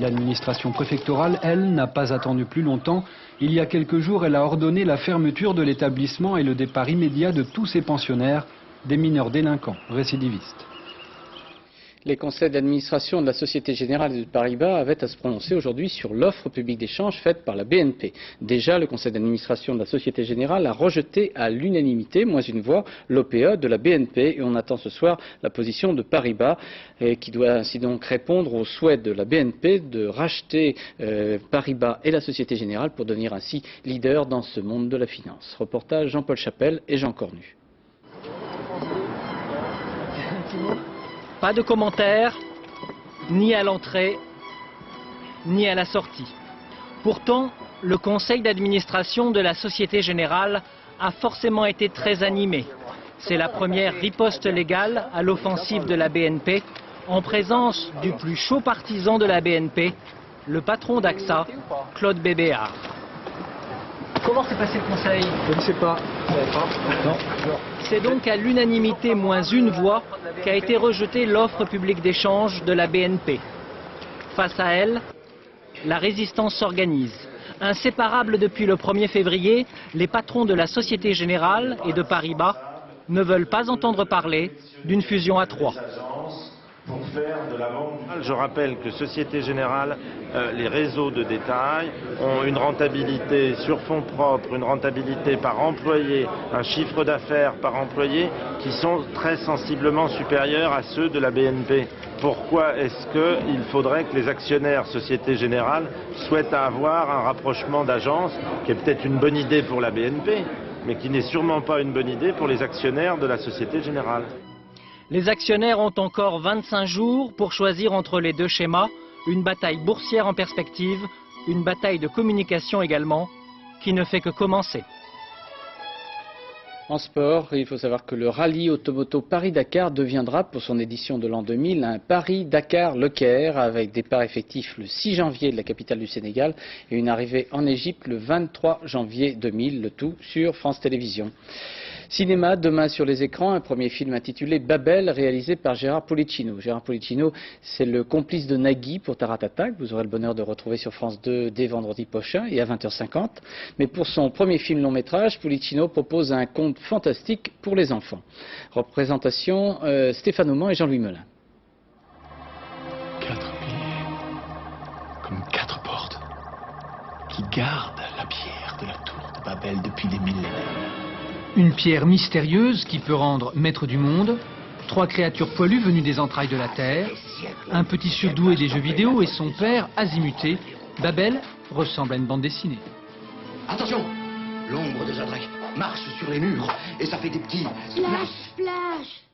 L'administration préfectorale, elle, n'a pas attendu plus longtemps. Il y a quelques jours, elle a ordonné la fermeture de l'établissement et le départ immédiat de tous ses pensionnaires, des mineurs délinquants récidivistes. Les conseils d'administration de la Société Générale de Paribas avaient à se prononcer aujourd'hui sur l'offre publique d'échange faite par la BNP. Déjà, le conseil d'administration de la Société Générale a rejeté à l'unanimité, moins une voix, l'OPA de la BNP et on attend ce soir la position de Paribas qui doit ainsi donc répondre au souhait de la BNP de racheter Paribas et la Société Générale pour devenir ainsi leader dans ce monde de la finance. Reportage Jean-Paul Chapelle et Jean Cornu. Pas de commentaires, ni à l'entrée, ni à la sortie. Pourtant, le conseil d'administration de la Société Générale a forcément été très animé. C'est la première riposte légale à l'offensive de la BNP, en présence du plus chaud partisan de la BNP, le patron d'AXA, Claude Bébéar. Comment s'est passé le conseil? Je ne sais pas. Non. C'est donc à l'unanimité moins une voix qu'a été rejetée l'offre publique d'échange de la BNP. Face à elle, la résistance s'organise. Inséparables depuis le 1er février, les patrons de la Société Générale et de Paribas ne veulent pas entendre parler d'une fusion à 3. Je rappelle que Société Générale, les réseaux de détail ont une rentabilité sur fonds propres, une rentabilité par employé, un chiffre d'affaires par employé qui sont très sensiblement supérieurs à ceux de la BNP. Pourquoi est-ce qu'il faudrait que les actionnaires Société Générale souhaitent avoir un rapprochement d'agences qui est peut-être une bonne idée pour la BNP, mais qui n'est sûrement pas une bonne idée pour les actionnaires de la Société Générale? Les actionnaires ont encore 25 jours pour choisir entre les deux schémas, une bataille boursière en perspective, une bataille de communication également, qui ne fait que commencer. En sport, il faut savoir que le rallye automoto Paris-Dakar deviendra, pour son édition de l'an 2000, un Paris-Dakar-Le Caire, avec départ effectif le 6 janvier de la capitale du Sénégal et une arrivée en Égypte le 23 janvier 2000, le tout sur France Télévisions. Cinéma, demain sur les écrans, un premier film intitulé Babel, réalisé par Gérard Policino. Gérard Policino, c'est le complice de Nagui pour Taratata, que vous aurez le bonheur de retrouver sur France 2 dès vendredi prochain et à 20h50. Mais pour son premier film long métrage, Policino propose un conte fantastique pour les enfants. Représentation Stéphane Aumont et Jean-Louis Melin. 4 piliers, comme 4 portes, qui gardent la pierre de la tour de Babel depuis des millénaires. Une pierre mystérieuse qui peut rendre maître du monde, 3 créatures poilues venues des entrailles de la terre, un petit surdoué des jeux vidéo et son père azimuté. Babel ressemble à une bande dessinée. Attention, l'ombre de Zadrak marche sur les murs et ça fait des petits Flash.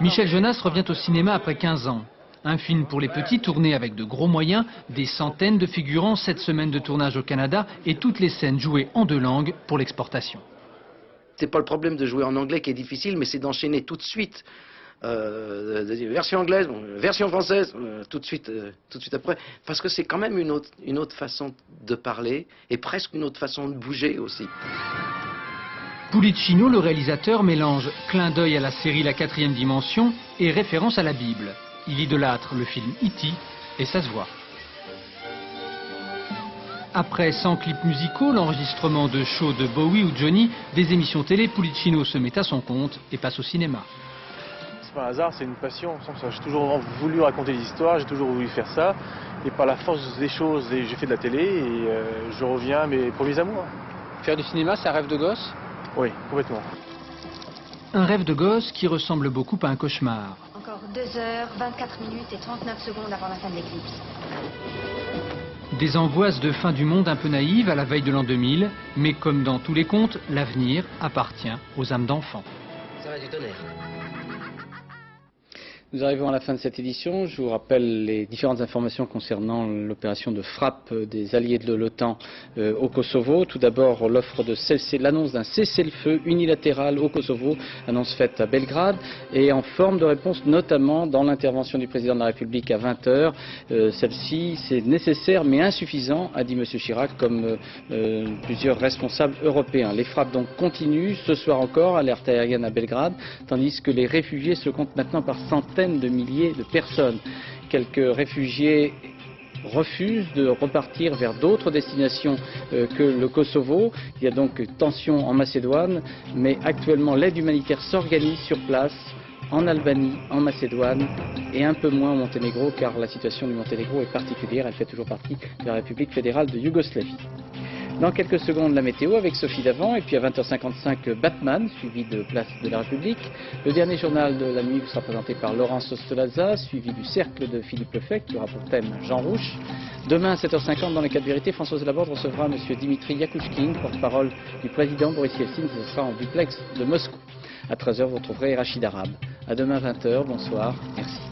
Michel Jonas revient au cinéma après 15 ans. Un film pour les petits tourné avec de gros moyens, des centaines de figurants, 7 semaines de tournage au Canada et toutes les scènes jouées en 2 langues pour l'exportation. C'est pas le problème de jouer en anglais qui est difficile, mais c'est d'enchaîner tout de suite. Version anglaise, version française, tout de suite après. Parce que c'est quand même une autre façon de parler et presque une autre façon de bouger aussi. Policino, le réalisateur, mélange clin d'œil à la série La 4e dimension et référence à la Bible. Il idolâtre le film E.T. et ça se voit. Après 100 clips musicaux, l'enregistrement de shows de Bowie ou Johnny, des émissions télé, Policino se met à son compte et passe au cinéma. C'est pas un hasard, c'est une passion. J'ai toujours voulu raconter des histoires, j'ai toujours voulu faire ça. Et par la force des choses, j'ai fait de la télé et je reviens à mes premiers amours. Faire du cinéma, c'est un rêve de gosse? Oui, complètement. Un rêve de gosse qui ressemble beaucoup à un cauchemar. Encore 2 heures, 24 minutes et 39 secondes avant la fin de l'éclipse. Des angoisses de fin du monde un peu naïves à la veille de l'an 2000, mais comme dans tous les contes, l'avenir appartient aux âmes d'enfants. Ça va du tonnerre. Nous arrivons à la fin de cette édition. Je vous rappelle les différentes informations concernant l'opération de frappe des alliés de l'OTAN au Kosovo. Tout d'abord, l'annonce d'un cessez-le-feu unilatéral au Kosovo, annonce faite à Belgrade, et en forme de réponse notamment dans l'intervention du président de la République à 20h. Celle-ci, c'est nécessaire mais insuffisant, a dit M. Chirac, comme plusieurs responsables européens. Les frappes donc continuent, ce soir encore, alerte aérienne à Belgrade, tandis que les réfugiés se comptent maintenant par centaines de milliers de personnes. Quelques réfugiés refusent de repartir vers d'autres destinations que le Kosovo. Il y a donc tension en Macédoine, mais actuellement l'aide humanitaire s'organise sur place en Albanie, en Macédoine et un peu moins au Monténégro, car la situation du Monténégro est particulière, elle fait toujours partie de la République fédérale de Yougoslavie. Dans quelques secondes, la météo avec Sophie Davant, et puis à 20h55, Batman, suivi de Place de la République. Le dernier journal de la nuit vous sera présenté par Laurence Ostolaza, suivi du Cercle de Philippe Lefebvre, qui aura pour thème Jean Rouche. Demain à 7h50, dans les 4 vérités, Françoise Laborde recevra M. Dimitri Yakouchkine, porte-parole du président Boris Yeltsin, qui sera en duplex de Moscou. À 13h, vous retrouverez Rachid Arabe. À demain 20h, bonsoir, merci.